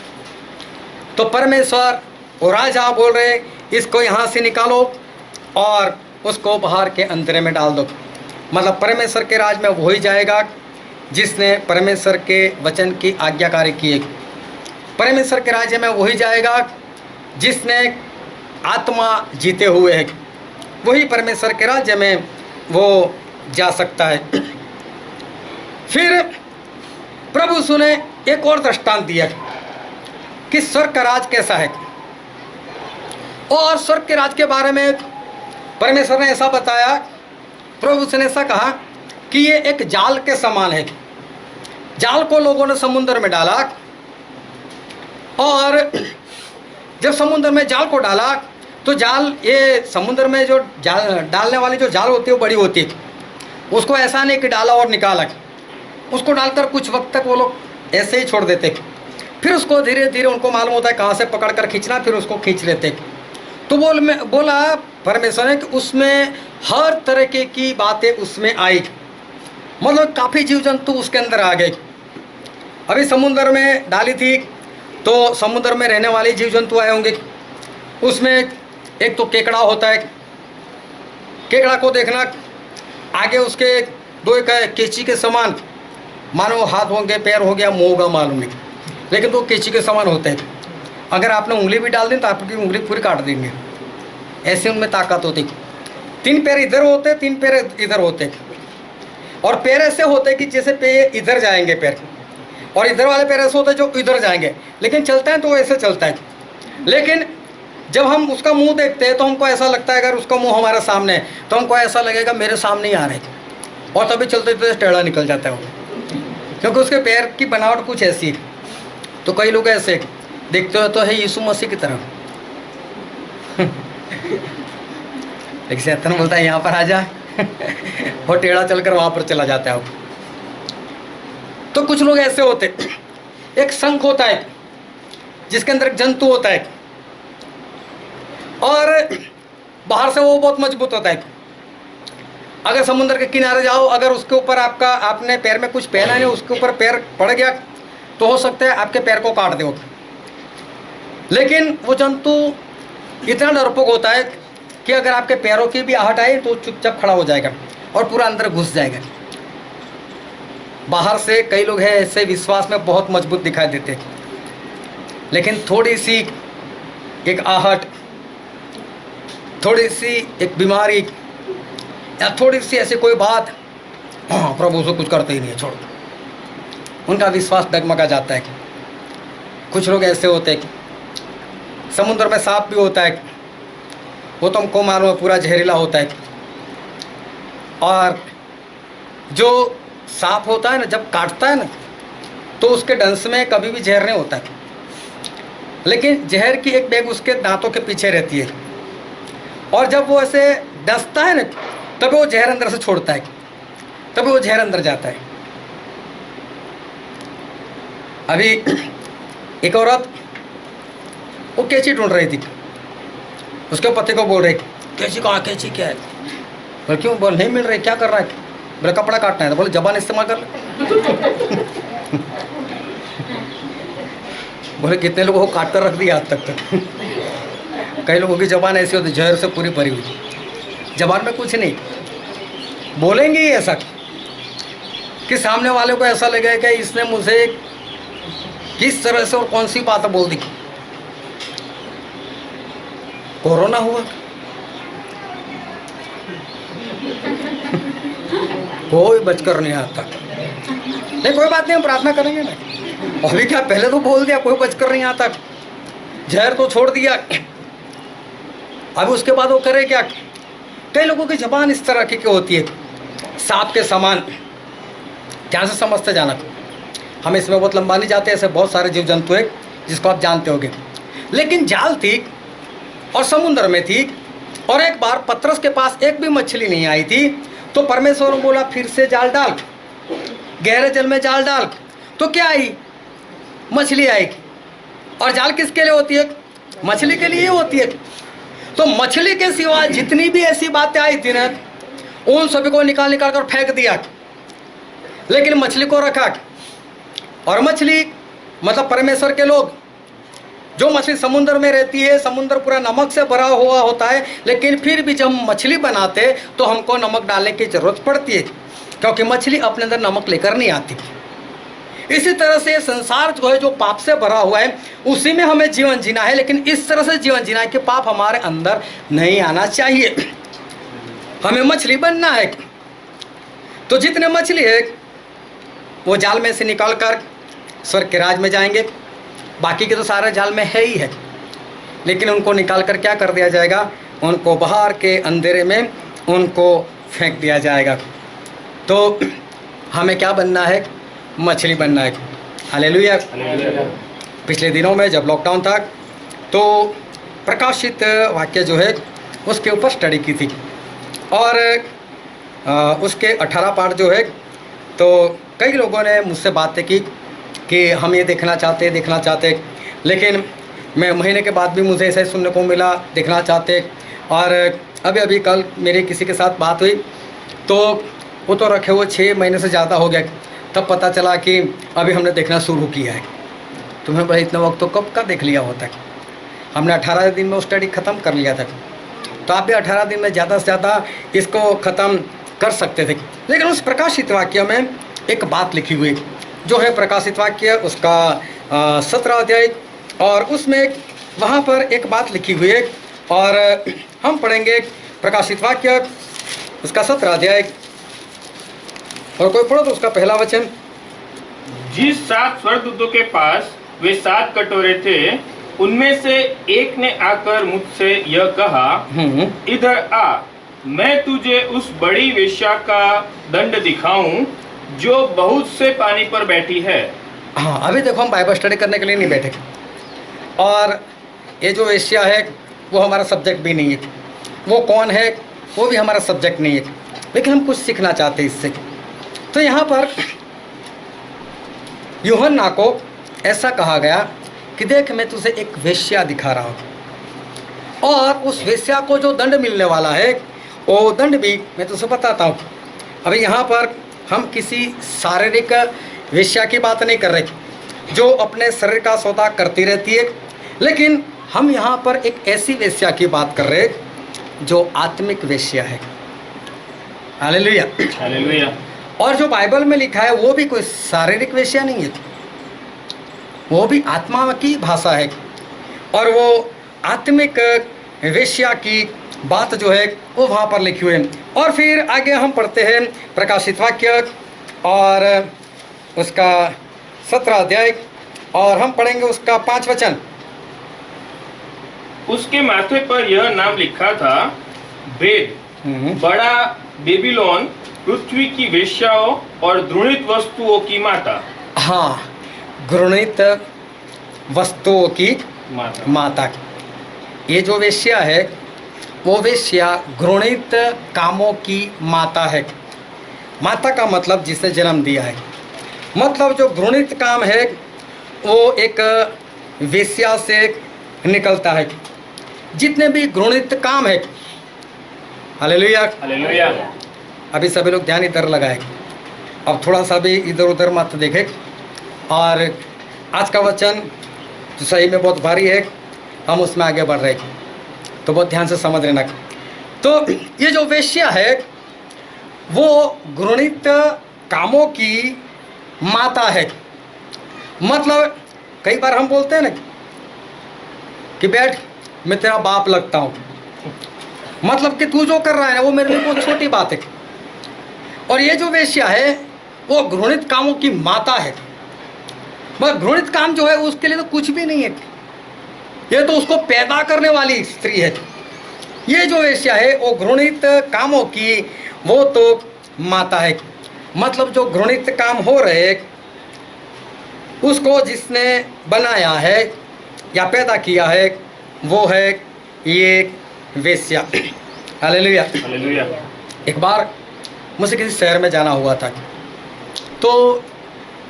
तो परमेश्वर और राजा बोल रहे इसको यहाँ से निकालो और उसको बाहर के अंधेरे में डाल दो। मतलब परमेश्वर के राज में वही जाएगा जिसने परमेश्वर के वचन की आज्ञाकारी की है। परमेश्वर के राज्य में वही जाएगा जिसने आत्मा जीते हुए है, वही परमेश्वर के राज्य में वो जा सकता है। फिर प्रभु सुने एक और दृष्टांत दिया कि स्वर्ग का राज कैसा है, और स्वर्ग के राज के बारे में परमेश्वर ने ऐसा बताया, प्रभु ने ऐसा कहा कि ये एक जाल के समान है। जाल को लोगों ने समुद्र में डाला और जब समुद्र में जाल को डाला तो जाल, ये समुद्र में जो जाल डालने वाली जो जाल होती है वो बड़ी होती है, उसको ऐसा नहीं कि डाला और निकाला, उसको डालकर कुछ वक्त तक वो लोग ऐसे ही छोड़ देते, फिर उसको धीरे धीरे उनको मालूम होता है कहाँ से पकड़ कर खींचना, फिर उसको खींच लेते। तो बोला परमेश्वर ने कि उसमें हर तरह की बातें उसमें आई, मतलब काफ़ी जीव जंतु उसके अंदर आ गए। अभी समुद्र में डाली थी तो समुद्र में रहने वाले जीव जंतु आए होंगे। उसमें एक तो केकड़ा होता है, केकड़ा को देखना, आगे उसके दो एक केंची के समान, मानो हाथ होंगे, पैर हो गया, मुँह होगा, मालूम नहीं, लेकिन तो केंची के समान होते हैं। अगर आपने उंगली भी डाल दी तो आपकी उंगली पूरी काट देंगे, ऐसे उनमें ताकत होती। 3 पैर इधर होते, 3 पैर इधर होते, और पैर ऐसे होते कि जैसे पैर इधर जाएंगे पैर, और इधर वाले पैर ऐसे होते जो इधर जाएंगे, लेकिन चलता है तो वो ऐसे चलता है। लेकिन जब हम उसका मुंह देखते हैं तो हमको ऐसा लगता है, अगर उसका मुंह हमारे सामने है तो हमको ऐसा लगेगा मेरे सामने ही आ रहे, और तभी चलते चलते टेढ़ा निकल जाता है वो, क्योंकि उसके पैर की बनावट कुछ ऐसी है। तो कई लोग ऐसे देखते हो तो है यीशु मसीह की तरह, एक शैतान बोलता है यहाँ पर आ जा, और टेढ़ा चलकर वहाँ पर चला जाता है वो। तो कुछ लोग ऐसे होते, एक शंख होता है जिसके अंदर एक जंतु होता है, और बाहर से वो बहुत मजबूत होता है। अगर समुद्र के किनारे जाओ, अगर उसके ऊपर आपने पैर में कुछ पहना नहीं, उसके ऊपर पैर पड़ गया तो हो सकता है आपके पैर को काट दे। लेकिन वो जंतु इतना डरपोक होता है कि अगर आपके पैरों की भी आहट आए तो चुपचाप खड़ा हो जाएगा और पूरा अंदर घुस जाएगा। बाहर से कई लोग हैं ऐसे विश्वास में बहुत मजबूत दिखाई देते, लेकिन थोड़ी सी एक आहट, थोड़ी सी एक बीमारी, या थोड़ी सी ऐसी कोई बात, प्रभु से कुछ करते ही नहीं है, छोड़, उनका विश्वास डगमगा जाता है। कुछ लोग ऐसे होते हैं, समुद्र में सांप भी होता है, वो तो हमको मालूम है पूरा जहरीला होता है, और जो सांप होता है ना, जब काटता है ना तो उसके डंस में कभी भी जहर नहीं होता है, लेकिन जहर की एक बैग उसके दांतों के पीछे रहती है, और जब वो ऐसे डसता है ना तब वो जहर अंदर से छोड़ता है, तब वो जहर अंदर जाता है। अभी एक औरत वो कैंची ढूंढ रही थी, उसके पति को बोल रही कैंची कहाँ, कैंची क्या है? बोले क्यों? बोल नहीं मिल रही, क्या कर रहा है? बोले कपड़ा काटना है। तो बोले जबान इस्तेमाल कर ले। बोले कितने लोगों को काट कर रख दिया आज तक। कई लोगों की जबान ऐसी होती जहर से पूरी भरी हुई, जबान में कुछ नहीं, बोलेंगे ही ऐसा कि सामने वाले को ऐसा लगेगा कि इसने मुझे किस तरह से और कौन सी बात बोल दी। कोरोना हुआ, कोई बचकर नहीं आता। नहीं कोई बात नहीं, हम प्रार्थना करेंगे ना। अभी क्या, पहले तो बोल दिया कोई बचकर नहीं आता, जहर तो छोड़ दिया, अब उसके बाद वो करे क्या? कई लोगों की जबान इस तरह की होती है, सांप के समान। ध्यान से समझते जाना, हम इसमें बहुत लंबा नहीं जाते, ऐसे बहुत सारे जीव जंतु हैं जिसको आप जानते होंगे। लेकिन जाल थी और समुद्र में थी, और एक बार पतरस के पास एक भी मछली नहीं आई थी, तो परमेश्वर ने बोला फिर से जाल डाल, गहरे जल में जाल डाल। तो क्या आई? मछली आएगी। और जाल किसके लिए होती है? मछली के लिए होती है। तो मछली के सिवा जितनी भी ऐसी बातें आई थी ना, उन सभी को निकाल कर फेंक दिया, लेकिन मछली को रखा। और मछली मतलब परमेश्वर के लोग, जो मछली समुद्र में रहती है, समुद्र पूरा नमक से भरा हुआ होता है, लेकिन फिर भी जब हम मछली बनाते तो हमको नमक डालने की ज़रूरत पड़ती है, क्योंकि मछली अपने अंदर नमक लेकर नहीं आती। इसी तरह से संसार जो है, जो पाप से भरा हुआ है, उसी में हमें जीवन जीना है, लेकिन इस तरह से जीवन जीना है कि पाप हमारे अंदर नहीं आना चाहिए। हमें मछली बनना है। तो जितने मछली है वो जाल में से निकाल कर स्वर्ग के राज में जाएंगे, बाकी के तो सारे जाल में है ही है, लेकिन उनको निकाल कर क्या कर दिया जाएगा? उनको बाहर के अंधेरे में उनको फेंक दिया जाएगा। तो हमें क्या बनना है? मछली बनना है। हालेलुया। पिछले दिनों में जब लॉकडाउन था तो प्रकाशित वाक्य जो है उसके ऊपर स्टडी की थी। और उसके 18 पार्ट जो है, तो कई लोगों ने मुझसे बातें की कि हम ये देखना चाहते, लेकिन मैं महीने के बाद भी मुझे ऐसा ही सुनने को मिला, देखना चाहते। और अभी कल मेरे किसी के साथ बात हुई, तो वो तो रखे हुए 6 महीने से ज़्यादा हो गया, तब पता चला कि अभी हमने देखना शुरू किया है। तुम्हें भाई इतना वक्त तो कब का देख लिया होता है, हमने 18 दिन में स्टडी ख़त्म कर लिया था, तो आप भी 18 दिन में ज़्यादा से ज़्यादा इसको ख़त्म कर सकते थे। लेकिन उस प्रकाशित वाक्य में एक बात लिखी हुई जो है प्रकाशित वाक्य उसका 17 अध्याय, और उसमें वहाँ पर एक बात लिखी हुई है, और हम पढ़ेंगे प्रकाशित वाक्य उसका 17 अध्याय, और कोई पढ़ो तो उसका पहला वचन। जिस 7 स्वर्गदूतों के पास वे 7 कटोरे थे, उनमें से एक ने आकर मुझसे यह कहा, इधर आ, मैं तुझे उस बड़ी वेश्या का दंड दिखाऊं जो बहुत से पानी पर बैठी है। हाँ, अभी देखो हम बाइबल स्टडी करने के लिए नहीं बैठे, और ये जो वेश्या है वो हमारा सब्जेक्ट भी नहीं है, वो कौन है वो भी हमारा सब्जेक्ट नहीं है, लेकिन हम कुछ सीखना चाहते हैं इससे। तो यहाँ पर यूहन्ना को ऐसा कहा गया कि देख मैं तुझे एक वेश्या दिखा रहा हूँ, और उस वेश्या को जो दंड मिलने वाला है वो दंड भी मैं तुझे बताता हूँ। अभी यहाँ पर हम किसी शारीरिक वेश्या की बात नहीं कर रहे जो अपने शरीर का सौदा करती रहती है, लेकिन हम यहाँ पर एक ऐसी वेश्या की बात कर रहे जो आत्मिक वेश्या है। Hallelujah, hallelujah. और जो बाइबल में लिखा है वो भी कोई शारीरिक वेश्या नहीं है, वो भी आत्मा की भाषा है, और वो आत्मिक वेश्या की बात जो है वो वहाँ पर लिखी हुई है। और फिर आगे हम पढ़ते हैं प्रकाशित वाक्य और उसका 17 अध्याय, और हम पढ़ेंगे उसका 5 वचन। उसके माथे पर यह नाम लिखा था, भेद, बड़ा बेबीलोन, पृथ्वी की वेश्याओं और घृणित वस्तुओं की माता। हाँ, घृणित वस्तुओं की माता। ये जो वेश्या है वो वेश्या घृणित कामों की माता है। माता का मतलब जिसे जन्म दिया है, मतलब जो घृणित काम है वो एक वेश्या से निकलता है। जितने भी घृणित काम है, हालेलुया, हालेलुया। अभी सभी लोग ध्यान इधर लगाए, अब थोड़ा सा भी इधर उधर मत देखे। और आज का वचन जो सही में बहुत भारी है, हम उसमें आगे बढ़ रहे, तो बहुत ध्यान से समझ लेना। तो ये जो वेश्या है वो घृणित कामों की माता है। मतलब कई बार हम बोलते हैं ना कि बैठ मैं तेरा बाप लगता हूँ, मतलब कि तू जो कर रहा है ना वो मेरे लिए बहुत छोटी बात है। और ये जो वेश्या है वो घृणित कामों की माता है। मगर घृणित काम जो है उसके लिए तो कुछ भी नहीं है, ये तो उसको पैदा करने वाली स्त्री है। ये जो वेश्या है वो घृणित कामों की वो तो माता है। मतलब जो घृणित काम हो रहे उसको जिसने बनाया है या पैदा किया है वो है ये वेश्या। Hallelujah, hallelujah. एक बार मुझे किसी शहर में जाना हुआ था, तो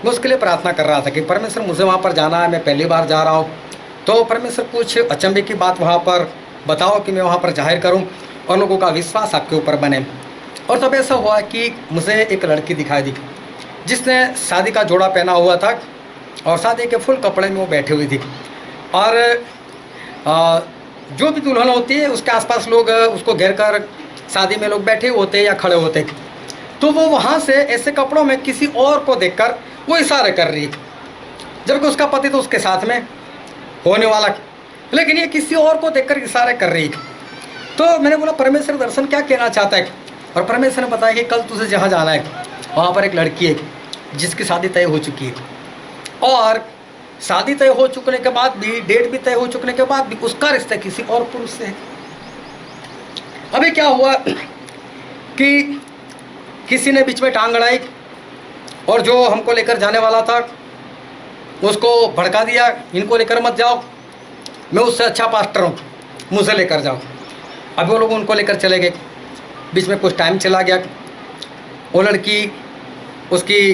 मैं उसके लिए प्रार्थना कर रहा था कि परमेश्वर मुझे वहाँ पर जाना है, मैं पहली बार जा रहा हूँ, तो परमेश्वर कुछ अचंभे की बात वहाँ पर बताओ कि मैं वहाँ पर जाहिर करूँ और लोगों का विश्वास आपके ऊपर बने। और तब ऐसा हुआ कि मुझे एक लड़की दिखाई दी जिसने शादी का जोड़ा पहना हुआ था और शादी के फुल कपड़े में वो बैठी हुई थी। और जो भी दुल्हन होती है उसके आसपास लोग उसको घेर कर शादी में लोग बैठे होते या खड़े होते, तो वो वहाँ से ऐसे कपड़ों में किसी और को देखकर वो इशारे कर रही, जबकि उसका पति तो उसके साथ में होने वाला, लेकिन ये किसी और को देखकर इशारे कर रही। तो मैंने बोला परमेश्वर दर्शन क्या कहना चाहता है, और परमेश्वर ने बताया कि कल तुझे जहाँ जाना है वहाँ पर एक लड़की है जिसकी शादी तय हो चुकी है, और शादी तय हो चुकने के बाद भी, डेट भी तय हो चुकने के बाद भी उसका रिश्ता किसी और पुरुष से है। अभी क्या हुआ कि किसी ने बीच में टांग अड़ाई और जो हमको लेकर जाने वाला था उसको भड़का दिया, इनको लेकर मत जाओ, मैं उससे अच्छा पास्टर हूँ। मुझे लेकर जाओ। अब वो लोग उनको लेकर चले गए। बीच में कुछ टाइम चला गया, वो लड़की उसकी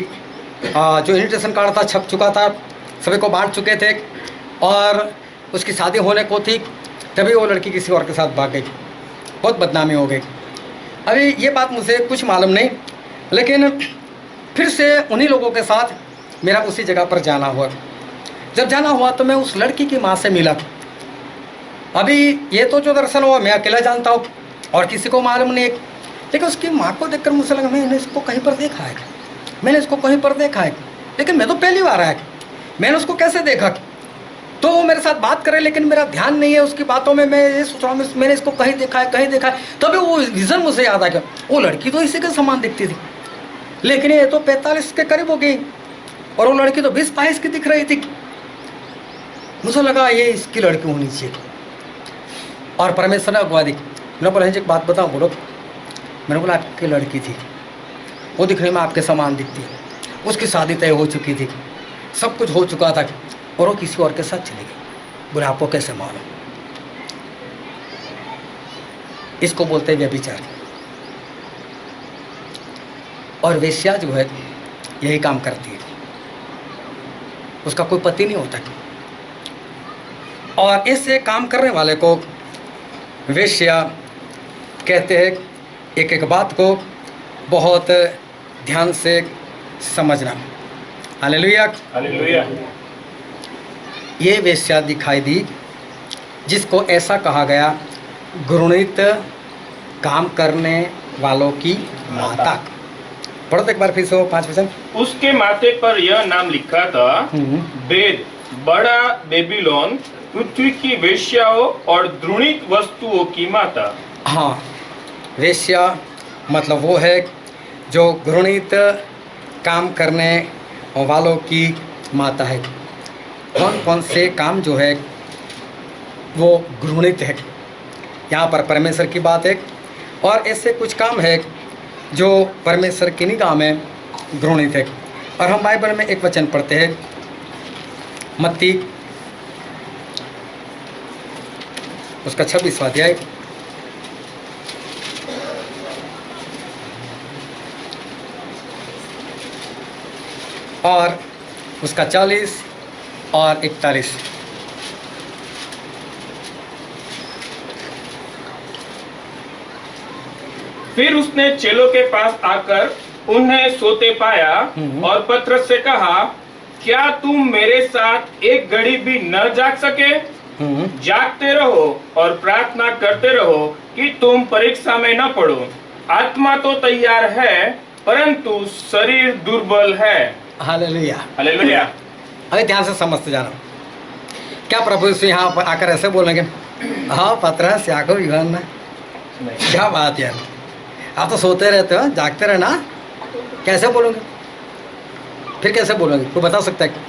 जो इन्विटेशन कार्ड था छप चुका था, सभी को बांट चुके थे और उसकी शादी होने को थी, तभी वो लड़की किसी और के साथ भाग गई। बहुत बदनामी हो गई। अभी ये बात मुझे कुछ मालूम नहीं, लेकिन फिर से उन्हीं लोगों के साथ मेरा उसी जगह पर जाना हुआ। जब जाना हुआ तो मैं उस लड़की की माँ से मिला। अभी ये तो जो दर्शन हुआ मैं अकेला जानता हूँ और किसी को मालूम नहीं है, लेकिन उसकी माँ को देखकर मुझे लगा मैंने इसको कहीं पर देखा है, मैंने इसको कहीं पर देखा है, लेकिन मैं तो पहली बार आया, मैंने उसको कैसे देखा। तो वो मेरे साथ बात करे लेकिन मेरा ध्यान नहीं है उसकी बातों में। मैं ये सोच रहा हूँ मैंने इसको कहीं देखा है, कहीं देखा है। तभी वो विज़न मुझे याद आ गया, वो लड़की तो इसी के समान दिखती थी, लेकिन ये तो 45 के करीब हो गई और वो लड़की तो 20-22 की दिख रही थी। मुझे लगा ये इसकी लड़की होनी चाहिए। और परमेश्वर ने अगवा दी। मैंने बोला एक बात बताओ बोलो। मैंने बोला आपकी लड़की थी, वो दिखने में आपके समान दिखती है, उसकी शादी तय हो चुकी थी, सब कुछ हो चुका था और वो किसी और के साथ चली गई। बोले आपको कैसे मालूम? इसको बोलते हैं व्यभिचार। और वेश्या जो है यही काम करती है, उसका कोई पति नहीं होता। और इससे काम करने वाले को वेश्या कहते हैं। एक एक बात को बहुत ध्यान से समझना। हालेलुया। हालेलुया। ये वेश्या दिखाई दी जिसको ऐसा कहा गया घृणित काम करने वालों की माता। पढ़ो तो एक बार फिर से 5 वचन। उसके माथे पर यह नाम लिखा था, बेद, बड़ा बेबीलोन, पृथ्वी की वेश्याओं और घृणित वस्तुओं की माता। हाँ, वेश्या मतलब वो है जो घृणित काम करने वालों की माता है। कौन कौन से काम जो है वो घृणित है, यहाँ पर परमेश्वर की बात है। और ऐसे कुछ काम है जो परमेश्वर की निगाह में घृणित है। और हम बाइबल में एक वचन पढ़ते हैं, मत्ती उसका 26वां अध्याय और उसका 40 और 41। फिर उसने चेलों के पास आकर उन्हें सोते पाया और पतरस से कहा, क्या तुम मेरे साथ एक घड़ी भी न जाग सके? जागते रहो और प्रार्थना करते रहो कि तुम परीक्षा में न पड़ो। आत्मा तो तैयार है परंतु शरीर दुर्बल है। हालेलुया। हालेलुया। अरे ध्यान से समझते जाना। क्या प्रभु यीशु यहाँ पर आकर ऐसे बोलेंगे, हाँ पतरस, याकूब, यूहन्ना, क्या बात यार, आप तो सोते रहते हो, जागते रहना, कैसे बोलोगे? फिर कैसे बोलोगे? कोई बता सकता है?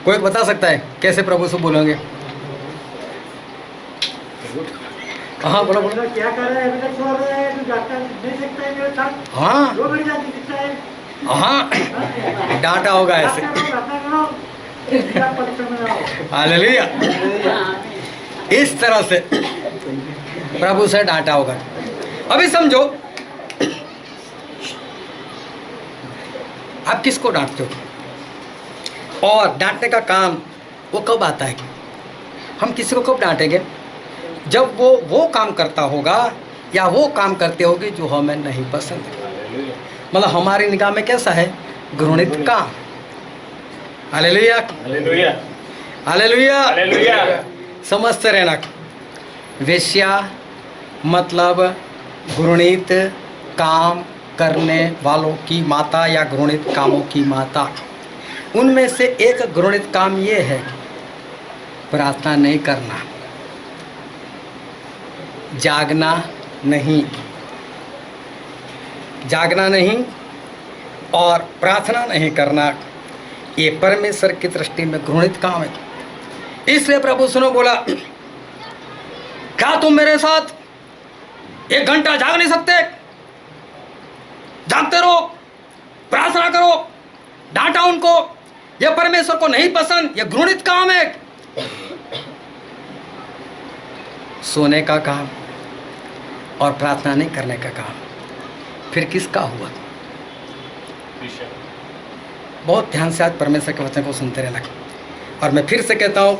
कोई बता सकता है कैसे प्रभु यीशु बोलोगे? हाँ बोलो बोलो। क्या कर रहा है? अभी तक सो रहा है, तू जागता नहीं सकता है मेरे साथ? हाँ 2 घड़ी जाके दिखता है। हाँ, डांटा होगा ऐसे। हालेलुया। इस तरह से प्रभु से डांटा होगा। अभी समझो, आप किसको डांटते हो और डांटने का काम वो कब आता है? हम किसी को कब डांटेंगे? जब वो काम करता होगा या वो काम करते होगी जो हमें नहीं पसंद है। मतलब हमारी निगाह में कैसा है? घृणित काम। हालेलुया। हालेलुया। हालेलुया। हालेलुया। समझते रहना, वेश्या मतलब घृणित काम करने वालों की माता या घृणित कामों की माता। उनमें से एक घृणित काम ये है, प्रार्थना नहीं करना, जागना नहीं, जागना नहीं और प्रार्थना नहीं करना। ये परमेश्वर की दृष्टि में घृणित काम है। इसलिए प्रभु सुनो बोला, क्या तुम मेरे साथ 1 घंटा जाग नहीं सकते? जागते रहो, प्रार्थना करो। डांटा उनको, यह परमेश्वर को नहीं पसंद, यह घृणित काम है। सोने का काम और प्रार्थना नहीं करने का काम, फिर किसका हुआ? बहुत ध्यान से आज परमेश्वर के वचन को सुनते रहना। और मैं फिर से कहता हूँ,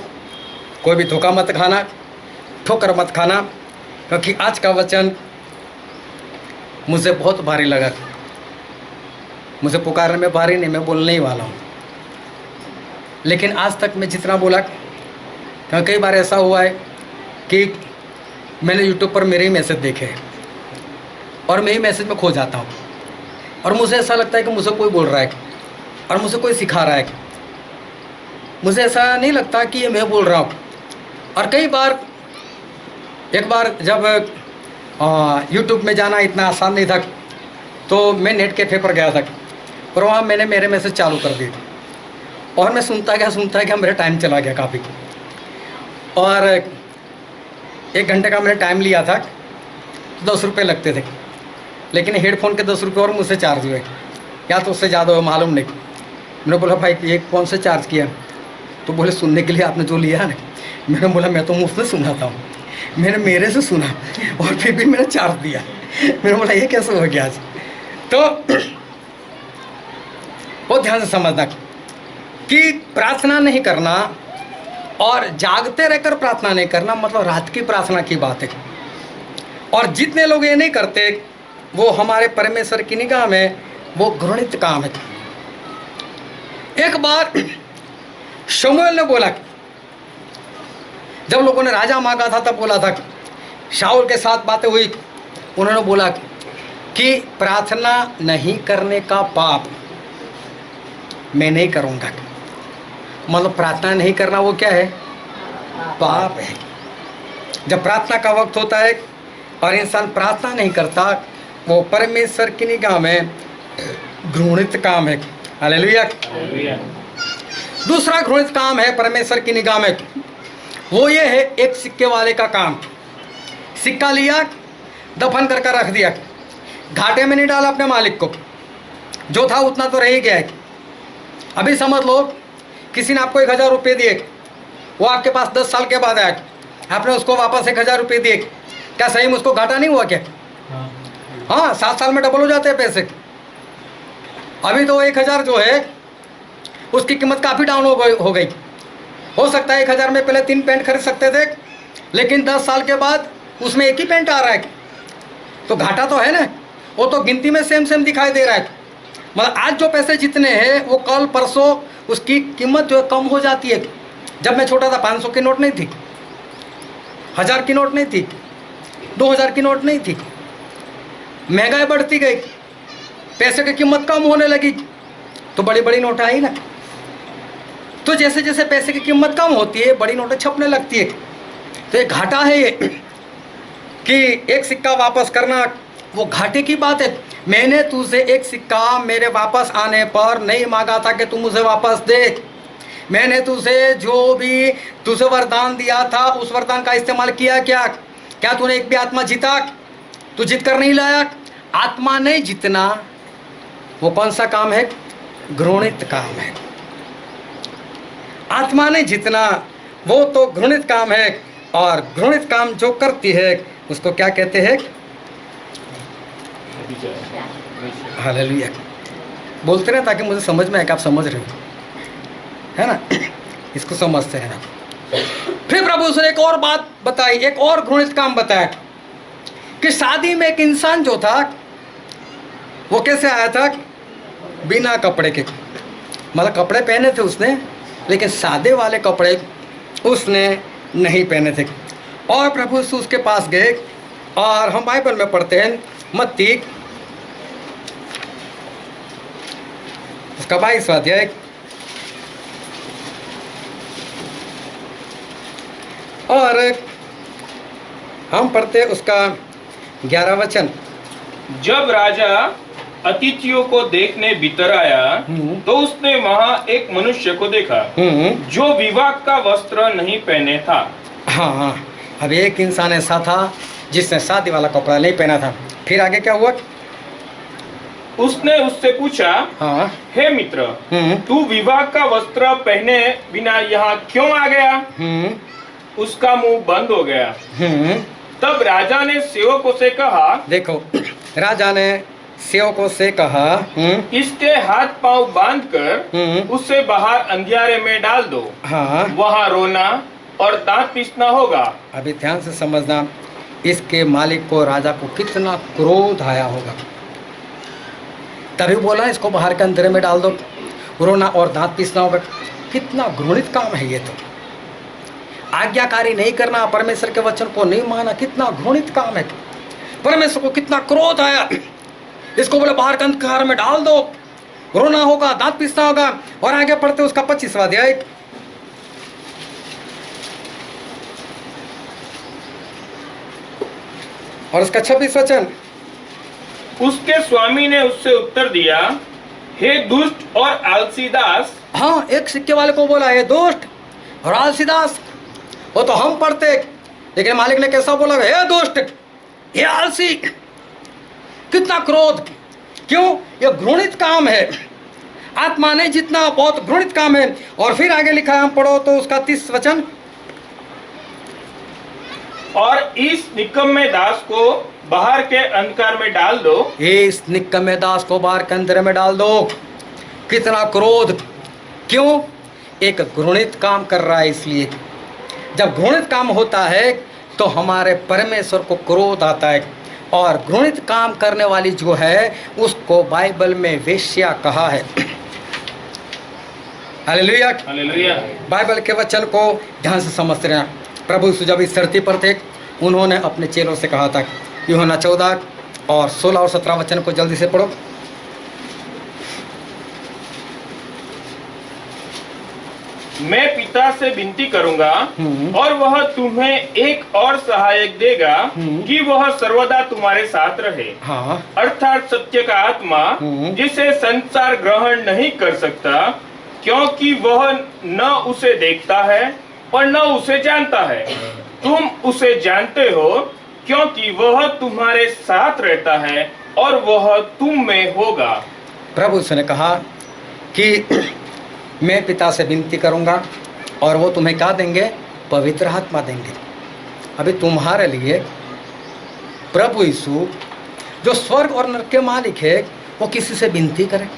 कोई भी धोखा मत खाना, ठोकर मत खाना, क्योंकि आज का वचन मुझे बहुत भारी लगा। मुझे पुकारने में भारी नहीं, मैं बोलने ही वाला हूँ, लेकिन आज तक मैं जितना बोला, क्योंकि कई बार ऐसा हुआ है कि मैंने यूट्यूब पर मेरे ही मैसेज देखे और मैं ही मैसेज में खो जाता हूँ, और मुझे ऐसा लगता है कि मुझे कोई बोल रहा है और मुझे कोई सिखा रहा है। मुझे ऐसा नहीं लगता कि ये मैं बोल रहा हूँ। और कई बार, एक बार जब यूट्यूब में जाना इतना आसान नहीं था, तो मैं नेट कैफ़े पर गया था और वहाँ मैंने मेरे मैसेज चालू कर दिए और मैं सुनता गया, मेरा टाइम चला गया काफ़ी। और 1 घंटे का मैंने टाइम लिया था, 10 रुपये लगते थे, लेकिन हेडफोन के 10 रुपये और मुझसे चार्ज हुए, या तो उससे ज़्यादा हुआ, मालूम नहीं। मैंने बोला भाई ये कौन से चार्ज किया? तो बोले सुनने के लिए आपने जो लिया ना। मैंने बोला मैं तो मुफ्त में सुना था, मैंने मेरे से सुना और फिर भी मैंने चार्ज दिया। मैंने बोला ये कैसे हो गया आज? तो बहुत ध्यान से समझना कि प्रार्थना नहीं करना और जागते रहकर प्रार्थना नहीं करना मतलब रात की प्रार्थना की बात है। और जितने लोग ये नहीं करते, वो हमारे परमेश्वर की निगाह में वो घृणित काम है। एक बार शमूएल ने बोला, जब लोगों ने राजा मांगा था तब बोला था, शाऊल के साथ बातें हुई, उन्होंने बोला कि प्रार्थना नहीं करने का पाप मैं नहीं करूँगा। मतलब प्रार्थना नहीं करना वो क्या है? पाप है। जब प्रार्थना का वक्त होता है और इंसान प्रार्थना नहीं करता, वो परमेश्वर की निगाह में घृणित काम है। हालेलुया। दूसरा घृणित काम है परमेश्वर की निगाह में, वो ये है एक सिक्के वाले का काम। सिक्का लिया, दफन करके रख दिया, घाटे में नहीं डाला अपने मालिक को, जो था उतना तो रह ही गया है। अभी समझ लो किसी ने आपको 1000 रुपये दिए, वो आपके पास 10 साल के बाद आया, आपने उसको वापस 1000 रुपये दिए, क्या सही में उसको घाटा नहीं हुआ क्या? हाँ, 7 साल में डबल हो जाते हैं पैसे। अभी तो 1000 जो है उसकी कीमत काफ़ी डाउन हो गई। हो सकता है 1000 में पहले 3 पैंट खरीद सकते थे, लेकिन 10 साल के बाद उसमें एक ही पैंट आ रहा है, तो घाटा तो है ना। वो तो गिनती में सेम दिखाई दे रहा है। मतलब आज जो पैसे जितने हैं वो कल परसों उसकी कीमत जो है कम हो जाती है। जब मैं छोटा था 500 की नोट नहीं थी, 1000 की नोट नहीं थी, 2000 की नोट नहीं थी। महंगाई बढ़ती गई, पैसे की कीमत कम होने लगी, तो बड़ी बड़ी नोटें आई ना। तो जैसे जैसे पैसे की कीमत कम होती है, बड़ी नोटें छपने लगती है। तो ये घाटा है ये कि एक सिक्का वापस करना, वो घाटे की बात है। मैंने तुझसे एक सिक्का मेरे वापस आने पर नहीं मांगा था कि तू मुझे वापस दे। मैंने तुझे जो भी तुझे वरदान दिया था उस वरदान का इस्तेमाल किया क्या? क्या तूने एक भी आत्मा जीता? तू जीत कर नहीं लाया। आत्मा नहीं जीतना वो कौन सा काम है? घृणित काम है। आत्मा नहीं जीतना वो तो घृणित काम है, और घृणित काम जो करती है उसको क्या कहते हैं? हालेलुया। बोलते रहे ताकि मुझे समझ में आए कि आप समझ रहे हो, है ना? इसको समझते हैं ना। फिर प्रभु उसने एक और बात बताई, एक और घृणित काम बताया कि शादी में एक इंसान जो था वो कैसे आया था? बिना कपड़े के। मतलब कपड़े पहने थे उसने, लेकिन सादे वाले कपड़े उसने नहीं पहने थे। और प्रभु यीशु उसके पास गए, और हम बाइबल में पढ़ते हैं मत्ती उसका 22वां अध्याय और हम पढ़ते उसका 11वां वचन। जब राजा अतिथियों को देखने भीतर आया तो उसने वहां एक मनुष्य को देखा जो विवाह का वस्त्र नहीं पहने था। हाँ, अब एक इंसान ऐसा था जिसने शादी वाला कपड़ा नहीं पहना था। फिर आगे क्या हुआ? उसने उससे पूछा, हाँ, हे मित्र, तू विवाह का वस्त्र पहने बिना यहाँ क्यों आ गया? उसका मुंह बंद हो गया। तब राजा ने सेवकों से कहा, देखो, राजा ने सेवकों से कहा, इसके हाथ पांव बांधकर उसे बाहर अंधियारे में डाल दो। हाँ, वहां रोना और दांत पीसना होगा। अभी ध्यान से समझना, इसके मालिक को, राजा को कितना क्रोध आया होगा। तभी बोला इसको बाहर के अंधेरे में डाल दो, रोना और दांत पीसना होगा। कितना घृणित काम है ये तो। आज्ञाकारी नहीं करना, परमेश्वर के वचन को नहीं माना, कितना घृणित काम है। परमेश्वर को कितना क्रोध आया। इसको बोले बाहर के अंधकार में डाल दो, रोना होगा, दांत पीसना होगा। और आगे पढ़ते उसका 25वां अध्याय और उसका 26 वचन। उसके स्वामी ने उससे उत्तर दिया, हे दुष्ट और आलसी दास। हाँ, एक सिक्के वाले को बोला हे दुष्ट और आलसी दास। वो तो हम पढ़ते, लेकिन मालिक ने कैसा बोला, हे दुष्ट, हे आलसी। कितना क्रोध, क्यों? ये घृणित काम है। आत्मा नहीं जितना, बहुत घृणित काम है। और फिर आगे लिखा है, हम पढ़ो तो उसका 30 वचन। और इस निकम्मे दास को बाहर के अंधकार में डाल दो। इस निकम्मे दास को बाहर के अंधेरे में डाल दो। कितना क्रोध, क्यों? एक घृणित काम कर रहा है। इसलिए जब घृणित काम होता है तो हमारे परमेश्वर को क्रोध आता है। और घृणित काम करने वाली जो है उसको बाइबल में वेश्या कहा है। Hallelujah, hallelujah. बाइबल के वचन को ध्यान से समझते रहना। प्रभु यीशु जब इस धरती पर थे, उन्होंने अपने चेलों से कहा था, यूहन्ना 14 और 16 और 17 वचन को जल्दी से पढ़ो। मैं पिता से विनती करूंगा और वह तुम्हें एक और सहायक देगा कि वह सर्वदा तुम्हारे साथ रहे। हाँ, अर्थात सत्य का आत्मा, जिसे संसार ग्रहण नहीं कर सकता, क्योंकि वह न उसे देखता है और न उसे जानता है। तुम उसे जानते हो क्योंकि वह तुम्हारे साथ रहता है और वह तुम में होगा। प्रभु ने कहा कि मैं पिता से विनती करूंगा और वो तुम्हें क्या देंगे? पवित्र आत्मा देंगे। अभी तुम्हारे लिए प्रभु यीशु जो स्वर्ग और नरक के मालिक है, वो किसी से विनती करे?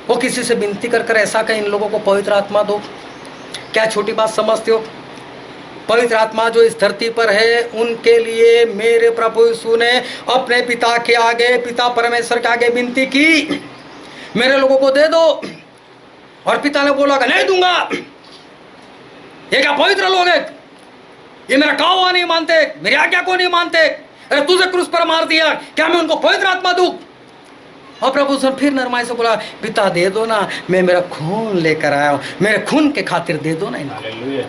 वो किसी से विनती कर ऐसा कहे, इन लोगों को पवित्र आत्मा दो? क्या छोटी बात समझते हो? पवित्र आत्मा जो इस धरती पर है, उनके लिए मेरे प्रभु यीशु ने अपने पिता के आगे, पिता परमेश्वर के आगे विनती की, मेरे लोगों को दे दो। और पिता ने बोला कि नहीं दूंगा। ये क्या पवित्र लोग हैं? ये मेरा कहा हुआ नहीं मानते, मेरी आज्ञा को नहीं मानते। अरे तुझे क्रूस पर मार दिया, क्या मैं उनको पवित्र आत्मा दूं? और प्रभु से फिर नरमाई से बोला, पिता दे दो ना, मैं मेरा खून लेकर आया हूं, मेरे खून के खातिर दे दो ना इनको। हालेलुया।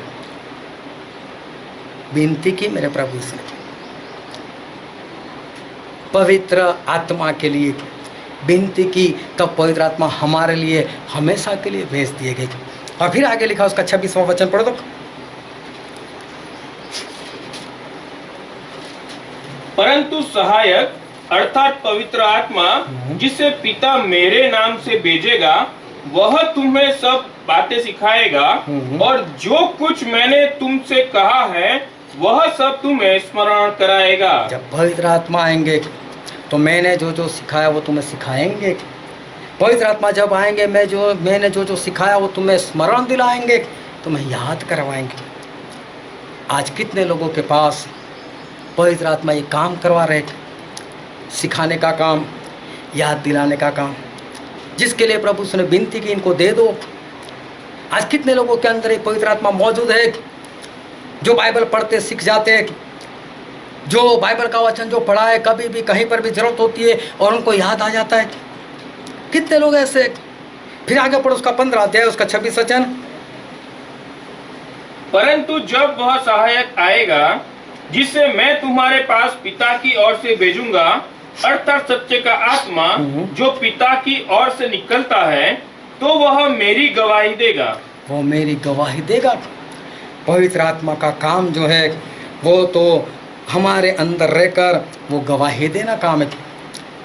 विनती की मेरे प्रभु से पवित्र आत्मा के लिए विनती की, तब पवित्र आत्मा हमारे लिए हमेशा के लिए भेज दिए गए। और फिर आगे लिखा उसका 26वां वचन पढ़ दो। परंतु सहायक अर्थात पवित्र आत्मा, जिसे पिता मेरे नाम से भेजेगा, वह तुम्हें सब बातें सिखाएगा और जो कुछ मैंने तुमसे कहा है वह सब तुम्हें स्मरण कराएगा। जब पवित्र आत्मा आएंगे तो मैंने जो जो सिखाया वो तुम्हें सिखाएंगे। पवित्र आत्मा जब आएंगे, मैंने जो जो सिखाया वो तुम्हें स्मरण दिलाएंगे, तुम्हें याद करवाएंगे। आज कितने लोगों के पास पवित्र आत्मा ये काम करवा रहे, सिखाने का काम, याद दिलाने का काम, जिसके लिए प्रभु ने विनती की इनको दे दो। आज कितने लोगों के अंदर एक पवित्र आत्मा मौजूद है, जो बाइबल पढ़ते सीख जाते हैं, जो बाइबल का वचन जो पढ़ा है, कभी भी कहीं पर भी जरूरत होती है और उनको याद आ जाता है। कितने लोग ऐसे। फिर आगे पढ़ो उसका 15 अध्याय उसका 26 वचन। परंतु जब वह सहायक आएगा, जिसे मैं तुम्हारे पास पिता की ओर से भेजूंगा, अर्थात सत्य का आत्मा, जो पिता की ओर से निकलता है, तो वह मेरी गवाही देगा। वो मेरी गवाही देगा। पवित्र आत्मा का काम जो है वो तो हमारे अंदर रहकर वो गवाही देना काम है।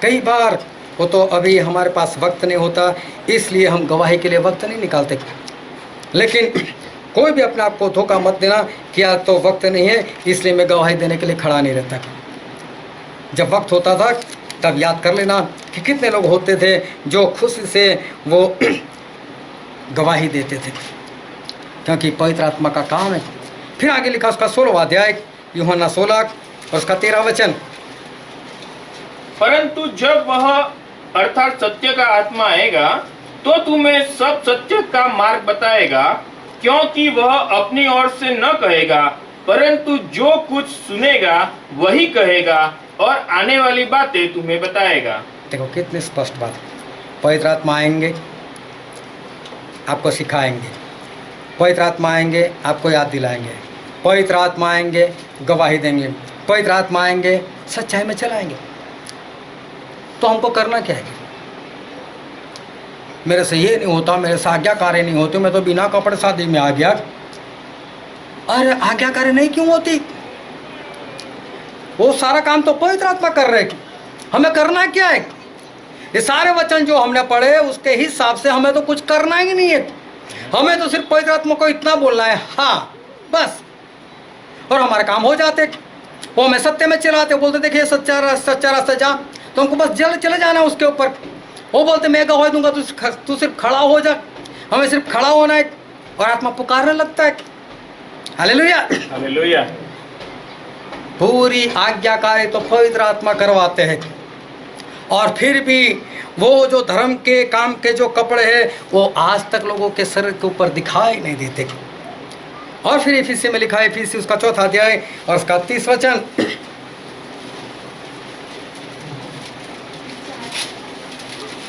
कई बार वो तो अभी हमारे पास वक्त नहीं होता, इसलिए हम गवाही के लिए वक्त नहीं निकालते। लेकिन कोई भी अपने आप को धोखा मत देना कि आज तो वक्त नहीं है इसलिए मैं गवाही देने के लिए खड़ा नहीं रहता। जब वक्त होता था तब याद कर लेना कि कितने लोग होते थे जो खुशी से वो गवाही देते थे, क्योंकि पवित्र आत्मा का काम है। फिर आगे लिखा उसका 16वां अध्याय यूहन्ना 16 और उसका 13 वचन। परंतु जब वह अर्थात सत्य का आत्मा आएगा तो तुम्हें सब सत्य का मार्ग बताएगा, क्योंकि वह अपनी ओर से न कहेगा, परंतु जो कुछ सुनेगा वही कहेगा और आने वाली बातें तुम्हें बताएगा। देखो कितनी स्पष्ट बात। पवित्र आत्मा आएंगे, आपको सिखाएंगे। पवित्र आत्मा आएंगे, आपको याद दिलाएंगे। पवित्र आत्मा आएंगे, गवाही देंगे। पवित्र आत्मा आएंगे, सच्चाई में चलाएंगे। तो हमको करना क्या है? मेरे से ये नहीं होता, मेरे से आज्ञाकारी नहीं होती, मैं तो बिना कपड़े शादी में आ गया। अरे आज्ञाकारी नहीं क्यों होती? वो सारा काम तो पवित्र आत्मा कर रहे। हमें करना क्या है? ये सारे वचन जो हमने पढ़े उसके हिसाब से हमें तो कुछ करना ही नहीं है। हमें तो सिर्फ पवित्र आत्मा को इतना बोलना है, हाँ बस, और हमारे काम हो जाते। वो हमें सत्य में चलाते, बोलते देखिए सच्चा रास्ता जा, तो हमको बस जल्द चले जाना है उसके ऊपर। वो बोलते मैं गवाही दूंगा, तू सिर्फ खड़ा हो जा। हमें सिर्फ खड़ा होना है और आत्मा पुकारने लगता है। Hallelujah, hallelujah. पूरी आज्ञाकारी तो पवित्र आत्मा करवाते हैं। और फिर भी वो जो धर्म के काम के जो कपड़े हैं वो आज तक लोगों के शरीर के ऊपर दिखाई नहीं देते। और फिर इफिसी में लिखा है, इफिसी उसका 4वां अध्याय और उसका 30 वचन।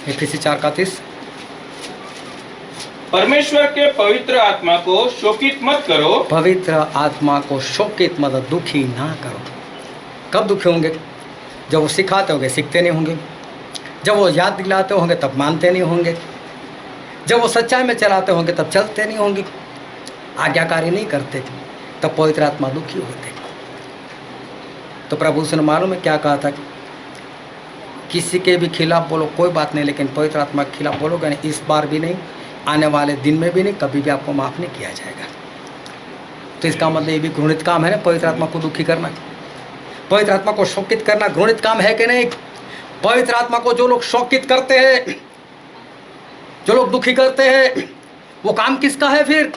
इफिसी 4:30। परमेश्वर के पवित्र आत्मा को शोकित मत करो। पवित्र आत्मा को शोकित मत, दुखी ना करो। कब दुखी होंगे? जब वो सिखाते होंगे सीखते नहीं होंगे। जब वो याद दिलाते होंगे तब मानते नहीं होंगे। जब वो सच्चाई में चलाते होंगे तब चलते नहीं होंगे। आज्ञाकारी नहीं करते तब पवित्र आत्मा दुखी होते। तो प्रभु से मालूम है क्या कहा था? किसी के भी खिलाफ बोलो कोई बात नहीं, लेकिन पवित्र आत्मा के खिलाफ बोलोगे नहीं, इस बार भी नहीं, आने वाले दिन में भी नहीं, कभी भी आपको माफ़ नहीं किया जाएगा। तो इसका मतलब ये भी घृणित काम है ना, पवित्र आत्मा को दुखी करना, पवित्र आत्मा को शोकित करना घृणित काम है कि नहीं? पवित्र आत्मा को जो लोग शोकित करते हैं, जो लोग दुखी करते हैं, वो काम किसका है फिर?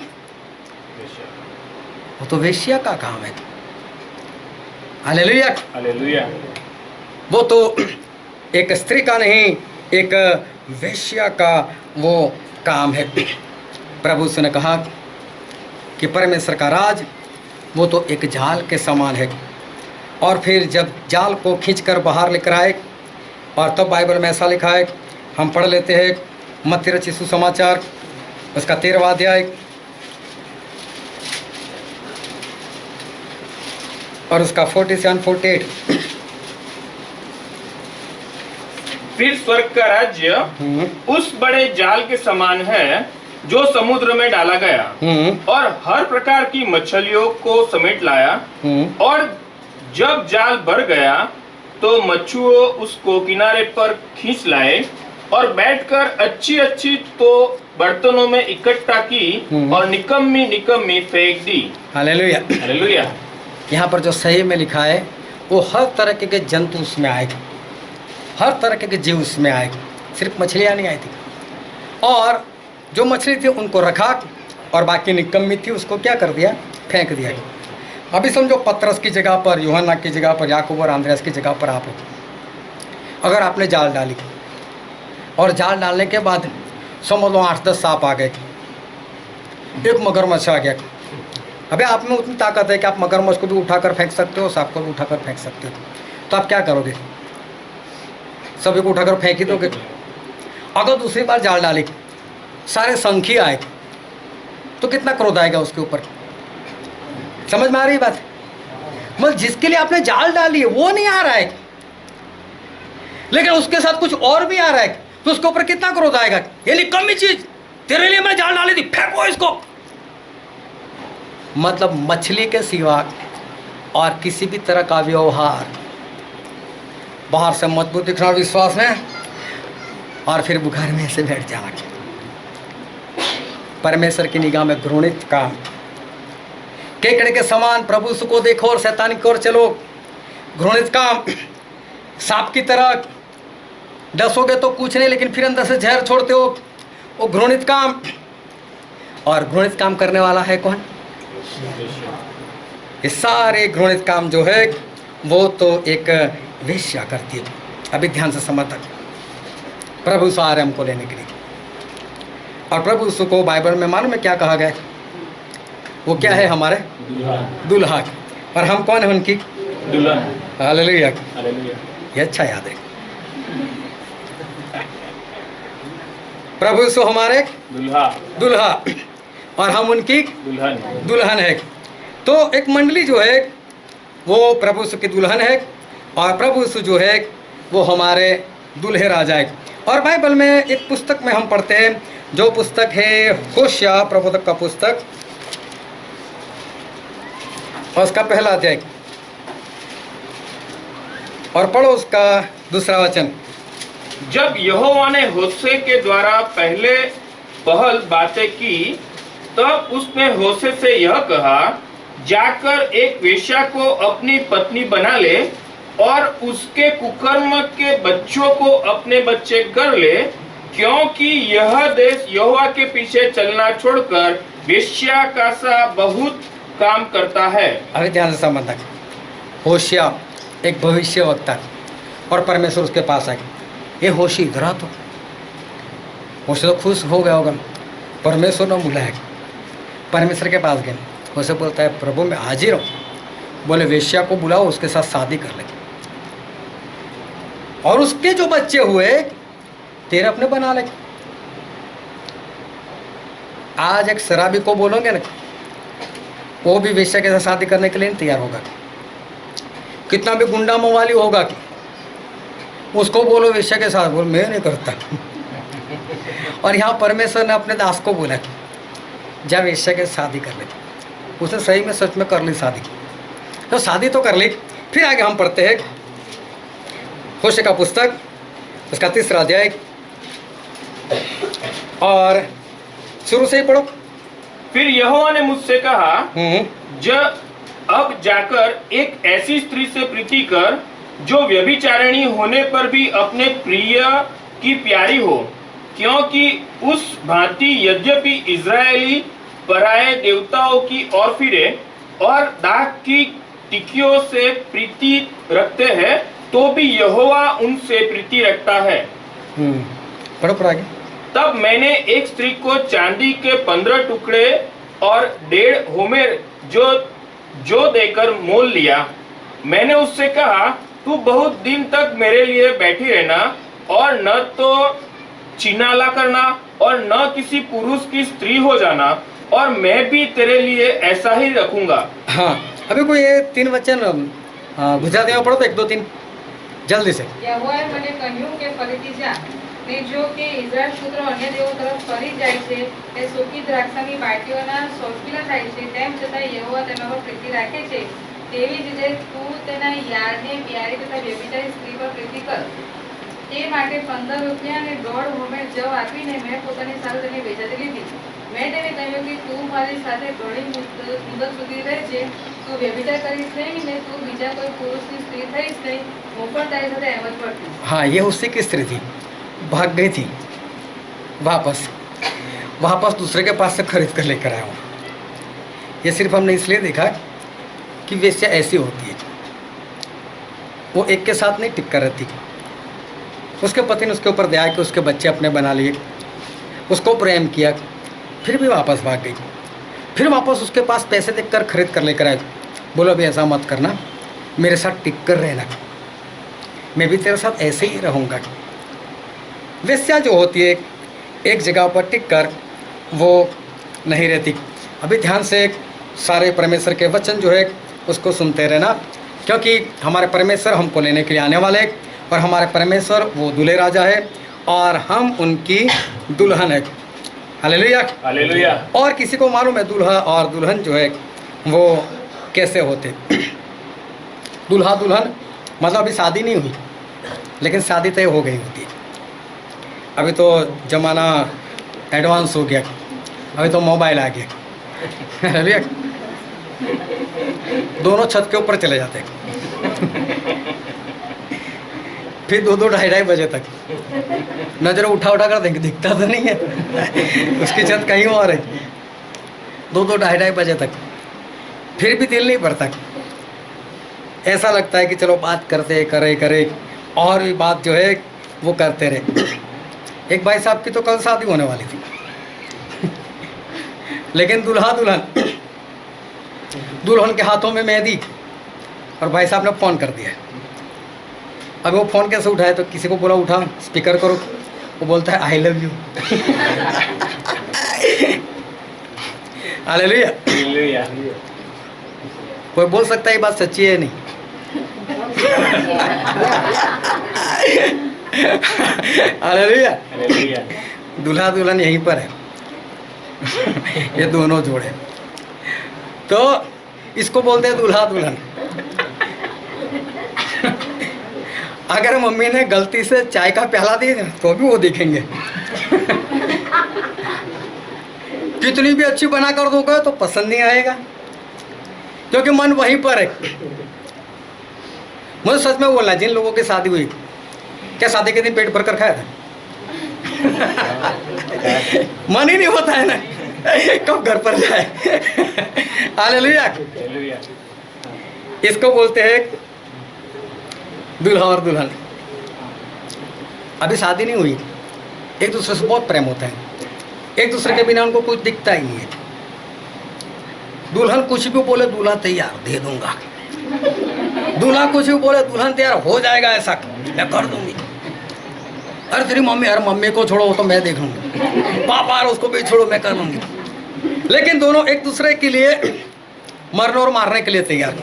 वो तो वेश्या का काम है। Hallelujah, hallelujah. वो तो एक स्त्री का नहीं, एक वेश्या का वो काम है। प्रभु से ने कहा कि परमेश्वर का राज वो तो एक जाल के समान है। और फिर जब जाल को खींचकर बाहर लेकर आए, और तब बाइबल में ऐसा लिखा है, हम पढ़ लेते हैं मत्ती रचित सुसमाचार उसका 13वां अध्याय और उसका 47-48। फिर स्वर्ग का राज्य उस बड़े जाल के समान है जो समुद्र में डाला गया और हर प्रकार की मछलियों को समेट लाया। और जब जाल भर गया तो मच्छुओं उसको किनारे पर खींच लाए और बैठकर अच्छी अच्छी तो बर्तनों में इकट्ठा की और निकम्मी निकम्मी फेंक दी। Hallelujah, hallelujah. यहाँ पर जो सही में लिखा है वो हर तरह के जंतु उसमें आए, हर तरह के जीव उसमें आए, सिर्फ मछलियाँ नहीं आई थी। और जो मछली थी उनको रखा और बाकी निकम्मी थी उसको क्या कर दिया? फेंक दिया। अभी समझो पतरस की जगह पर, यूहन्ना की जगह पर, याकूब और अंद्रयास की जगह पर आप हो। अगर आपने जाल डाली और जाल डालने के बाद समझ लो 8-10 सांप आ गए, एक मगरमच्छ आ गया। अबे आप में उतनी ताकत है कि आप मगरमच्छ को भी उठाकर फेंक सकते हो, सांप को भी उठाकर फेंक सकते हो। तो आप क्या करोगे? सभी को उठाकर फेंक ही दोगे। अगर दूसरी बार जाल डाली, सारे संखी आए, तो कितना क्रोध आएगा उसके ऊपर? समझ में आ रही बात? मतलब जिसके लिए आपने जाल डाली है वो नहीं आ रहा है, लेकिन उसके साथ कुछ और भी आ रहा है, तो उसके ऊपर कितना क्रोध आएगा? ये निकम्मी चीज, तेरे लिए मैंने जाल डाली थी, फेंको इसको। मतलब मछली के सिवा और किसी भी तरह का व्यवहार, बाहर से मजबूत दिखना विश्वास में, और फिर घर में से बैठ जाना, परमेश्वर की निगाह में घृणित काम केकड़े के समान प्रभु यीशु को देखो और शैतान की ओर चलो। घृणित काम, सांप की तरह डसोगे तो कुछ नहीं, लेकिन फिर अंदर से जहर छोड़ते हो, वो घृणित काम। और घृणित काम करने वाला है कौन? ये सारे घृणित काम जो है वो तो एक वेश्या करती है। अभी ध्यान से समझ तक प्रभु यीशु आ रहे हमको लेने के लिए, और प्रभु यीशु को बाइबल में मालूम है क्या कहा गया? वो क्या है? हमारे दुल्हा। और हम कौन है? उनकी दुल्हन। हालेलुया। हालेलुया। ये अच्छा याद है। प्रभु यीशु हमारे दुल्हा और हम उनकी दुल्हन है। तो एक मंडली जो है वो प्रभु यीशु की दुल्हन है, और प्रभु यीशु जो है वो हमारे दूल्हे राजा है। और बाइबल में एक पुस्तक में हम पढ़ते हैं, जो पुस्तक है होशिया प्रवक्ता का पुस्तक, और उसका पहला अध्याय, और पढ़ो उसका दूसरा वचन। जब यहोवा ने होशे के द्वारा पहल बातें की, तब उसने होशे से यह कहा, जाकर एक वेश्या को अपनी पत्नी बना ले और उसके कुकर्म के बच्चों को अपने बच्चे कर ले, क्योंकि यह देश यहोवा के पीछे चलना छोड़कर वेश्या का सा बहुत काम करता है। अभी ध्यान से समझना, होशिया एक भविष्यवक्ता और परमेश्वर उसके पास आए। ये होशी इधर आ, तो होशी तो खुश हो गया होगा, परमेश्वर ने बुलाया, परमेश्वर के पास गए। उसे बोलता है, प्रभु मैं हाजिर हूँ। बोले वेश्या को बुलाओ, उसके साथ शादी कर ले, और उसके जो बच्चे हुए तेरे अपने बना ले। आज एक शराबी को बोलोगे ना, वो भी वेश्या के साथ शादी करने के लिए नहीं तैयार होगा। कितना भी गुंडा मवाली होगा, उसको बोलो वेश्या के साथ, बोल मैं नहीं करता। और यहाँ परमेश्वर ने अपने दास को बोला, जा वेश्या के शादी कर ले। उसने सही में सच में कर ली शादी, तो शादी तो कर ली। फिर आगे हम पढ़ते हैं होशे का पुस्तक, उसका तीसरा अध्याय, और शुरू से ही पढ़ो। फिर यहोवा ने मुझसे कहा, अब जाकर एक ऐसी स्त्री से प्रीति कर जो व्यभिचारिणी होने पर भी अपने प्रिय की प्यारी हो, क्योंकि उस भांति यद्यपि इज़राइली पराये देवताओं की ओर फिरे और दाख की टिकियों से प्रीति रखते हैं, तो भी यहोवा उनसे प्रीति रखता है। पढ़ो पढ़ो आगे। तब मैंने एक स्त्री को चांदी के 15 टुकड़े और 1.5 होमेर जो देकर मोल लिया। मैंने उससे कहा, तू बहुत दिन तक मेरे लिए बैठी रहना, और न तो चिनाला करना और न किसी पुरुष की स्त्री हो जाना, और मैं भी तेरे लिए ऐसा ही रखूंगा। हाँ, अभी कोई ये 3 वचन गुजराती में पढ़ो तो 1 2 3 जल्दी से। યહોવાએ મને કહ્યું કે ફરીથી જા, ને જો કે ઇઝરાયલ પુત્રો અન્ય દેવો તરફ ફરી જાય છે, તે સૂકી દ્રાક્ષની બાટીઓના શોખીલા થાય છે, તેમ છતાં યહોવા તેના પર પ્રીતિ રાખે છે, તેવી જ રીતે તું તેના યારને પ્યારી તથા વ્યભિચારી સ્ત્રી પર પ્રીતિ કર। તે માટે 15 રૂપિયા અને 1.5 હોમેર જવ આપીને મેં પોતાની સાથે તેને વેચાતી લીધી। મેં તેને કહ્યું કે તું મારી સાથે ઘણી મુદત સુધી રહેજે, તું વ્યભિચાર કરીશ નહીં ને તું બીજા કોઈ પુરુષની સ્ત્રી થઈશ નહીં, હું પણ તારી સાથે એમ જ પડતી। हाँ, ये उसी की स्त्री थी, भाग गई थी वापस दूसरे के पास से खरीद कर लेकर आया हूँ। ये सिर्फ हमने इसलिए देखा कि वेश्या ऐसी होती है, वो एक के साथ नहीं टिक कर रहती। उसके पति ने उसके ऊपर दया कि उसके बच्चे अपने बना लिए, उसको प्रेम किया, फिर भी वापस भाग गई। फिर वापस उसके पास पैसे देकर खरीद कर लेकर आए। बोलो अभी ऐसा मत करना, मेरे साथ टिक कर रहना, मैं भी तेरे साथ ऐसे ही रहूँगा। वेश्या जो होती है एक जगह पर टिक कर वो नहीं रहती। अभी ध्यान से सारे परमेश्वर के वचन जो है उसको सुनते रहना, क्योंकि हमारे परमेश्वर हमको लेने के लिए आने वाले, और हमारे परमेश्वर वो दूल्हे राजा है और हम उनकी दुल्हन है। Hallelujah hallelujah. और किसी को मालूम है दूल्हा और दुल्हन जो है वो कैसे होते? दूल्हा दुल्हन मतलब अभी शादी नहीं हुई, लेकिन शादी तय हो गई होती है। अभी तो ज़माना एडवांस हो गया, अभी तो मोबाइल आ गया। दोनों छत के ऊपर चले जाते फिर 2-2 ढाई बजे तक नजर उठा कर देंगे, दिखता तो नहीं है उसकी छत कहीं और है। 2-2 ढाई बजे तक फिर भी दिल नहीं भरता। ऐसा लगता है कि चलो बात करते करे और भी बात जो है वो करते रहे। एक भाई साहब की तो कल शादी होने वाली थी लेकिन दुल्हन के हाथों में मेहंदी और भाई साहब ने फ़ोन कर दिया। अब वो फ़ोन कैसे उठाए, तो किसी को बोला उठा स्पीकर करो, वो बोलता है I love you. Hallelujah. Hallelujah. कोई बोल सकता है ये बात सच्ची है नहीं? हालेलुया। हालेलुया। दूल्हा दुल्हन यहीं पर है ये दोनों जोड़े, तो इसको बोलते हैं दूल्हा दुल्हन। अगर मम्मी ने गलती से चाय का प्याला दी तो भी वो दिखेंगे। कितनी भी अच्छी बना कर दोगे तो पसंद नहीं आएगा, क्योंकि मन वहीं पर है। मुझे सच में बोलना, जिन लोगों की शादी हुई, क्या शादी के दिन पेट भर कर खाया था? मन ही नहीं होता है ना कब घर पर जाए। हालेलुया। हालेलुया। इसको बोलते हैं दूल्हा और दुल्हन। अभी शादी नहीं हुई, एक दूसरे से बहुत प्रेम होता है, एक दूसरे के बिना उनको कुछ दिखता ही नहीं है। दुल्हन कुछ भी बोले दूल्हा तैयार, दे दूंगा। दूल्हा कुछ भी बोले दुल्हन तैयार, हो जाएगा ऐसा, मैं कर दूंगी। अरे तेरी मम्मी, अरे मम्मी को छोड़ो, वो तो मैं देख लूँगी। पापा उसको भी छोड़ो, मैं कर लूँगी। लेकिन दोनों एक दूसरे के लिए मरने और मारने के लिए तैयार।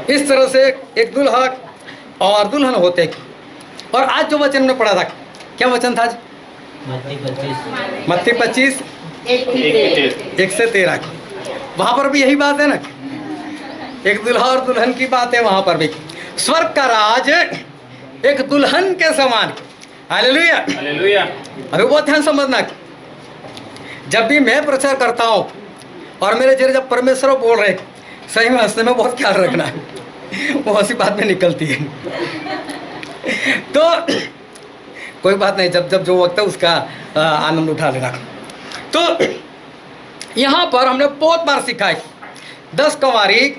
इस तरह से एक दूल्हा और दुल्हन होते। और आज जो वचन में पढ़ा था, क्या वचन था आज? मत्ती 25 1 से 13। वहाँ पर भी यही बात है ना, एक दूल्हा और दुल्हन की बात है। वहाँ पर भी स्वर्ग का राज एक दुल्हन के समान। हालेलुया। हालेलुया। अभी बहुत ध्यान समझना, जब भी मैं प्रचार करता हूँ और मेरे जरिए जब परमेश्वर बोल रहे, सही में हंसने में बहुत ख्याल रखना है, वो हंसी बात में निकलती है। तो कोई बात नहीं, जब जब जो वक्त है उसका आनंद उठा लेना। तो यहाँ पर हमने बहुत बार सीखा है, 10 कंवारी,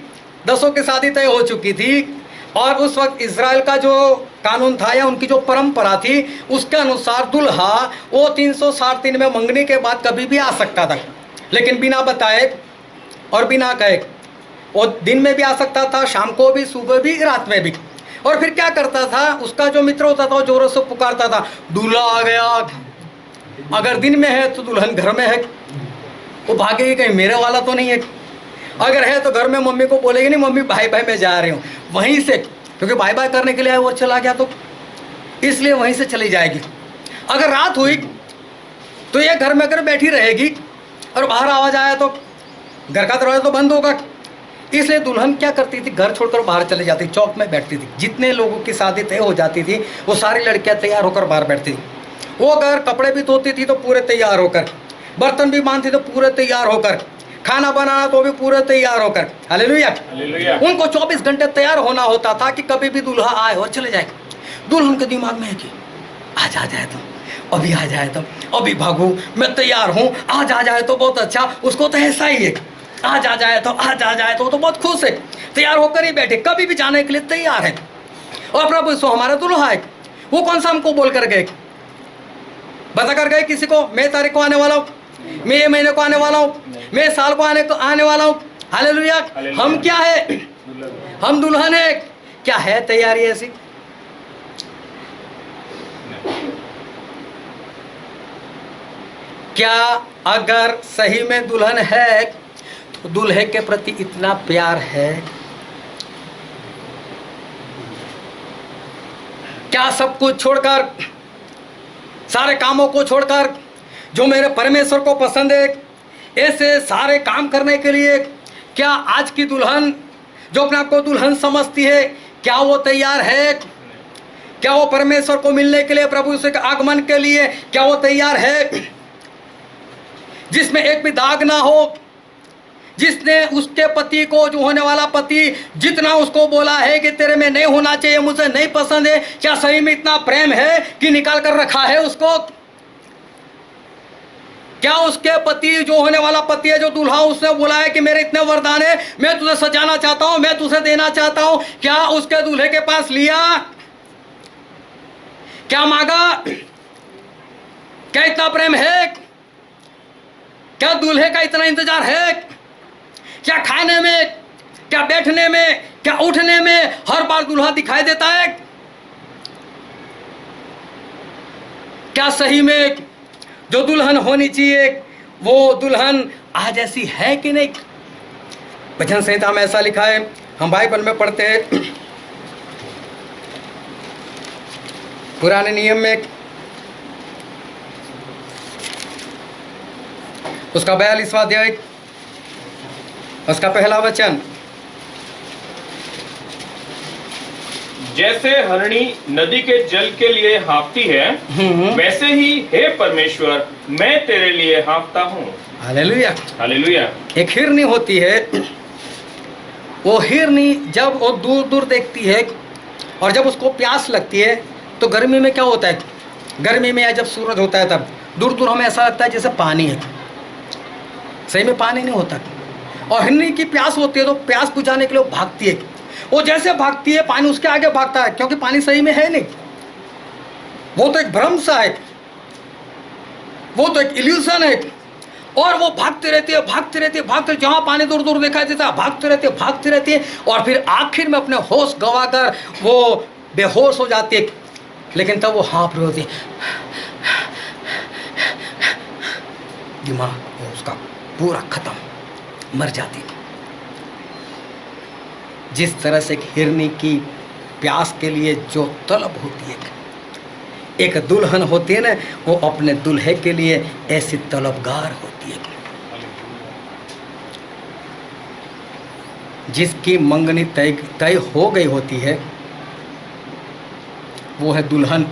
10 की शादी तय हो चुकी थी, और उस वक्त इज़राइल का जो कानून था या उनकी जो परंपरा थी उसके अनुसार दूल्हा वो 360 दिन में मंगने के बाद कभी भी आ सकता था, लेकिन बिना बताए और बिना कहे। वो दिन में भी आ सकता था, शाम को भी, सुबह भी, रात में भी। और फिर क्या करता था, उसका जो मित्र होता था वो जोरों से पुकारता था, दूल्हा आ गया। अगर दिन में है तो दुल्हन घर में है, वो भागेगी कहीं मेरे वाला तो नहीं है। अगर है तो घर में मम्मी को बोलेगी नहीं, मम्मी बाय बाय मैं जा रही हूँ, वहीं से, क्योंकि बाय बाय करने के लिए वो चला गया तो इसलिए वहीं से चली जाएगी। अगर रात हुई तो ये घर में अगर बैठी रहेगी और बाहर आवाज़ आया तो घर का दरवाजा तो बंद होगा। इसलिए दुल्हन क्या करती थी, घर छोड़कर बाहर चली जाती, चौक में बैठती थी। जितने लोगों की शादी तय हो जाती थी वो सारी लड़कियां तैयार होकर बाहर बैठती थी। वो अगर कपड़े भी धोती थी तो पूरे तैयार होकर, बर्तन भी मांजती तो पूरे तैयार होकर, खाना बनाना तो भी पूरे तैयार होकर। हालेलुया। हालेलुया। उनको 24 घंटे तैयार होना होता था कि कभी भी दूल्हा आए और चले जाए। दुल्हन के दिमाग में है कि आज आ जाए तो, अभी आ जाए तो, अभी भागूं, मैं तैयार हूँ, आज आ जाए तो बहुत अच्छा। उसको तो ऐसा ही है, आज आ जाए तो, आज आ जाए तो बहुत खुश है, तैयार होकर ही बैठे, कभी भी जाने के लिए तैयार है। और प्रभु यीशु हमारा दूल्हा है। वो कौन सा हमको बोल कर गए, बता कर गए किसी को, मैं तारीख को आने वाला हूँ, मैं ये महीने को आने वाला हूँ, मैं साल को आने वाला हूँ। हालेलुया। हम क्या है, हम दुल्हन है। क्या है तैयारी ऐसी? क्या अगर सही में दुल्हन है तो दूल्हे के प्रति इतना प्यार है? क्या सब कुछ छोड़कर, सारे कामों को छोड़कर, जो मेरे परमेश्वर को पसंद है, ऐसे सारे काम करने के लिए क्या आज की दुल्हन जो अपने आप को दुल्हन समझती है, क्या वो तैयार है? क्या वो परमेश्वर को मिलने के लिए, प्रभु के आगमन के लिए क्या वो तैयार है? जिसमें एक भी दाग ना हो, जिसने उसके पति को, जो होने वाला पति, जितना उसको बोला है कि तेरे में नहीं होना चाहिए, मुझे नहीं पसंद है, क्या सही में इतना प्रेम है कि निकाल कर रखा है उसको? क्या उसके पति, जो होने वाला पति है, जो दूल्हा, उसने बोला है कि मेरे इतने वरदान है, मैं तुझे सजाना चाहता हूं, मैं तुझे देना चाहता हूं, क्या उसके दूल्हे के पास लिया? क्या मांगा? क्या इतना प्रेम है? क्या दूल्हे का इतना इंतजार है? क्या खाने में, क्या बैठने में, क्या उठने में हर बार दूल्हा दिखाई देता है? क्या सही में जो दुल्हन होनी चाहिए वो दुल्हन आज ऐसी है कि नहीं? भजन संहिता में ऐसा लिखा है, हम बाइबल में पढ़ते हैं, पुराने नियम में उसका 42वां अध्याय, उसका पहला वचन, जैसे हरणी नदी के जल के लिए हाँफती है, वैसे ही हे परमेश्वर मैं तेरे लिए हाँफता हूँ। हालेलुया। हालेलुया। एक हिरनी होती है, वो हिरनी जब वो दूर दूर देखती है और जब उसको प्यास लगती है, तो गर्मी में क्या होता है, गर्मी में या जब सूरज होता है तब दूर दूर हमें ऐसा लगता है जैसे पानी है, सही में पानी नहीं होता। और हिरनी की प्यास होती है तो प्यास बुझाने के लिए वो भागती है, वो जैसे भागती है पानी उसके आगे भागता है, क्योंकि पानी सही में है नहीं, वो तो एक भ्रम सा है, वो तो एक इल्यूजन है। और वो भागते रहती है, भागते रहती है, भागते, जहां पानी दूर दूर दिखाई देता है भागते रहती है, भागती रहती है, और फिर आखिर में अपने होश गंवाकर वो बेहोश हो जाती है। लेकिन तब वो हाँफ रही होती है, दिमाग उसका पूरा खत्म, मर जाती। जिस तरह से एक हिरनी की प्यास के लिए जो तलब होती है, एक दुल्हन होती है ना, वो अपने दुल्हे के लिए ऐसी तलबगार होती है। जिसकी मंगनी तय हो गई होती है, वो है दुल्हन।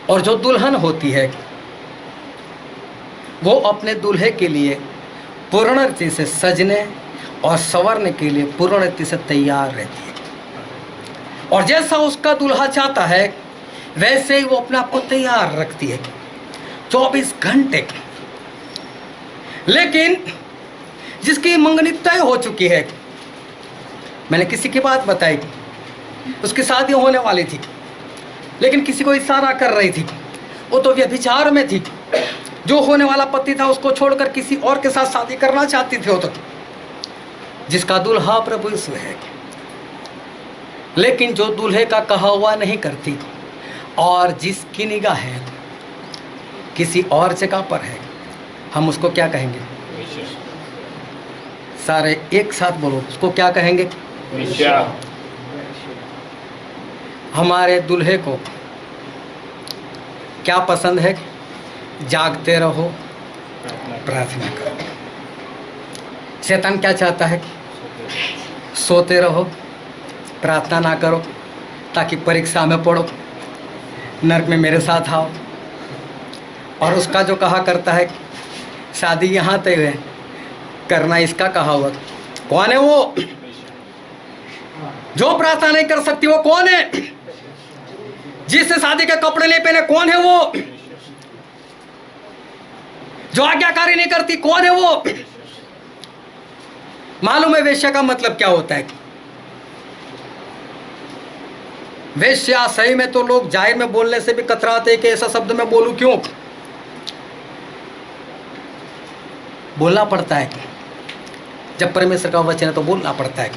और जो दुल्हन होती है वो अपने दूल्हे के लिए पूर्ण रीति से सजने और संवरने के लिए पूर्ण रीति से तैयार रहती है। और जैसा उसका दूल्हा चाहता है वैसे ही वो अपने आप को तैयार रखती है 24 घंटे। लेकिन जिसकी मंगनी तय हो चुकी है, मैंने किसी की बात बताई, उसकी शादी होने वाली थी, लेकिन किसी को इशारा कर रही थी, वो तो व्यभिचार में थी। जो होने वाला पति था उसको छोड़कर किसी और के साथ शादी करना चाहती थी वो तो। जिसका दूल्हा प्रभु यीशु है, लेकिन जो दूल्हे का कहा हुआ नहीं करती और जिसकी निगाह है किसी और जगह पर है, हम उसको क्या कहेंगे? सारे एक साथ बोलो, उसको क्या कहेंगे? वेश्या। हमारे दूल्हे को क्या पसंद है? जागते रहो, प्रार्थना करो। शैतान क्या चाहता है? सोते रहो, प्रार्थना ना करो, ताकि परीक्षा में पढ़ो, नरक में मेरे साथ आओ। और उसका जो कहा करता है शादी यहाँ तय है, करना इसका कहा हुआ। कौन है वो जो प्रार्थना नहीं कर सकती? वो कौन है जिससे शादी के कपड़े नहीं पहने? कौन है वो जो आज्ञाकारी नहीं करती? कौन है वो? मालूम है वेश्या का मतलब क्या होता है? वेश्या सही में तो लोग जाहिर में बोलने से भी कतराते कि ऐसा शब्द मैं बोलूं क्यों? बोलना पड़ता है, जब परमेश्वर का वचन है तो बोलना पड़ता है।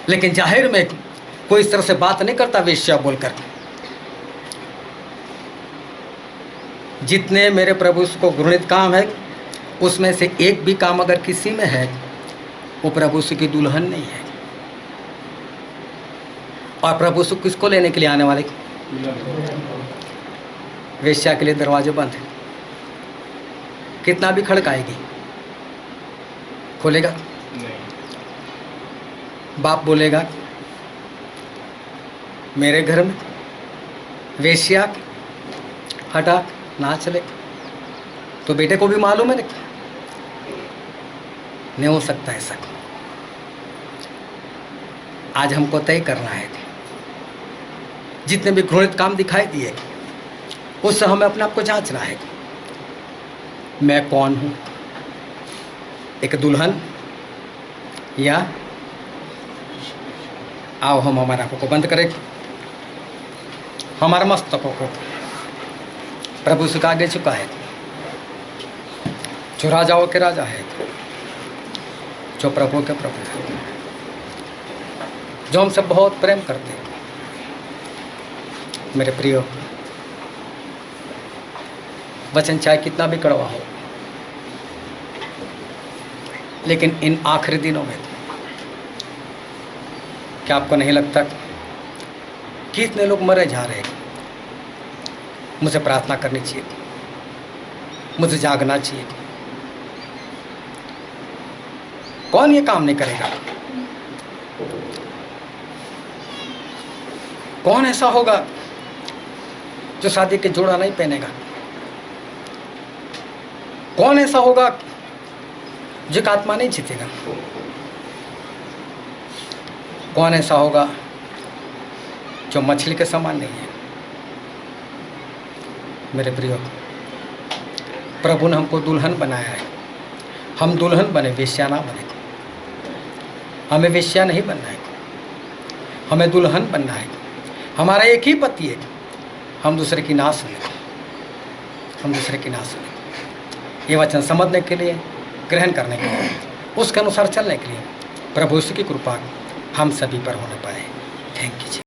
लेकिन जाहिर में कोई इस तरह से बात नहीं करता वेश्या बोलकर। जितने मेरे प्रभु को घृणित काम है उसमें से एक भी काम अगर किसी में है, वो प्रभु की दुल्हन नहीं है। और प्रभु सुख किसको लेने के लिए आने वाले? वेश्या के लिए दरवाजे बंद है। कितना भी खड़काएगी, खोलेगा? बाप बोलेगा मेरे घर में वेश्या हटा ना चले, तो बेटे को भी मालूम है ना नहीं हो सकता ऐसा। आज हमको तय करना है, जितने भी घृणित काम दिखाई दिए उससे हमें अपने आप को जांचना है। मैं कौन हूँ, एक दुल्हन या आओ हम हमारे आंखों को बंद करें, हमारे मस्तकों को प्रभु से आगे चुका है, जो राजाओं के राजा है, जो प्रभु के प्रभु है, जो हमसे बहुत प्रेम करते हैं। मेरे प्रियो, वचन चाहे कितना भी कड़वा हो, लेकिन इन आखिरी दिनों में क्या आपको नहीं लगता कि इतने लोग मरे जा रहे हैं? मुझे प्रार्थना करनी चाहिए, मुझे जागना चाहिए। कौन ये काम नहीं करेगा? कौन ऐसा होगा जो शादी के जोड़ा नहीं पहनेगा? कौन ऐसा होगा जो आत्मा नहीं जीतेगा? कौन ऐसा होगा जो मछली के समान नहीं है? मेरे प्रियो, प्रभु ने हमको दुल्हन बनाया है। हम दुल्हन बने, वेश्या ना बने। हमें वेश्या नहीं बनना है, हमें दुल्हन बनना है। हमारा एक ही पति है, हम दूसरे की ना सुने, हम दूसरे की ना सुने। ये वचन समझने के लिए, ग्रहण करने के लिए, उसके अनुसार चलने के लिए प्रभु की कृपा हम सभी पर होने पाए। Thank you ji.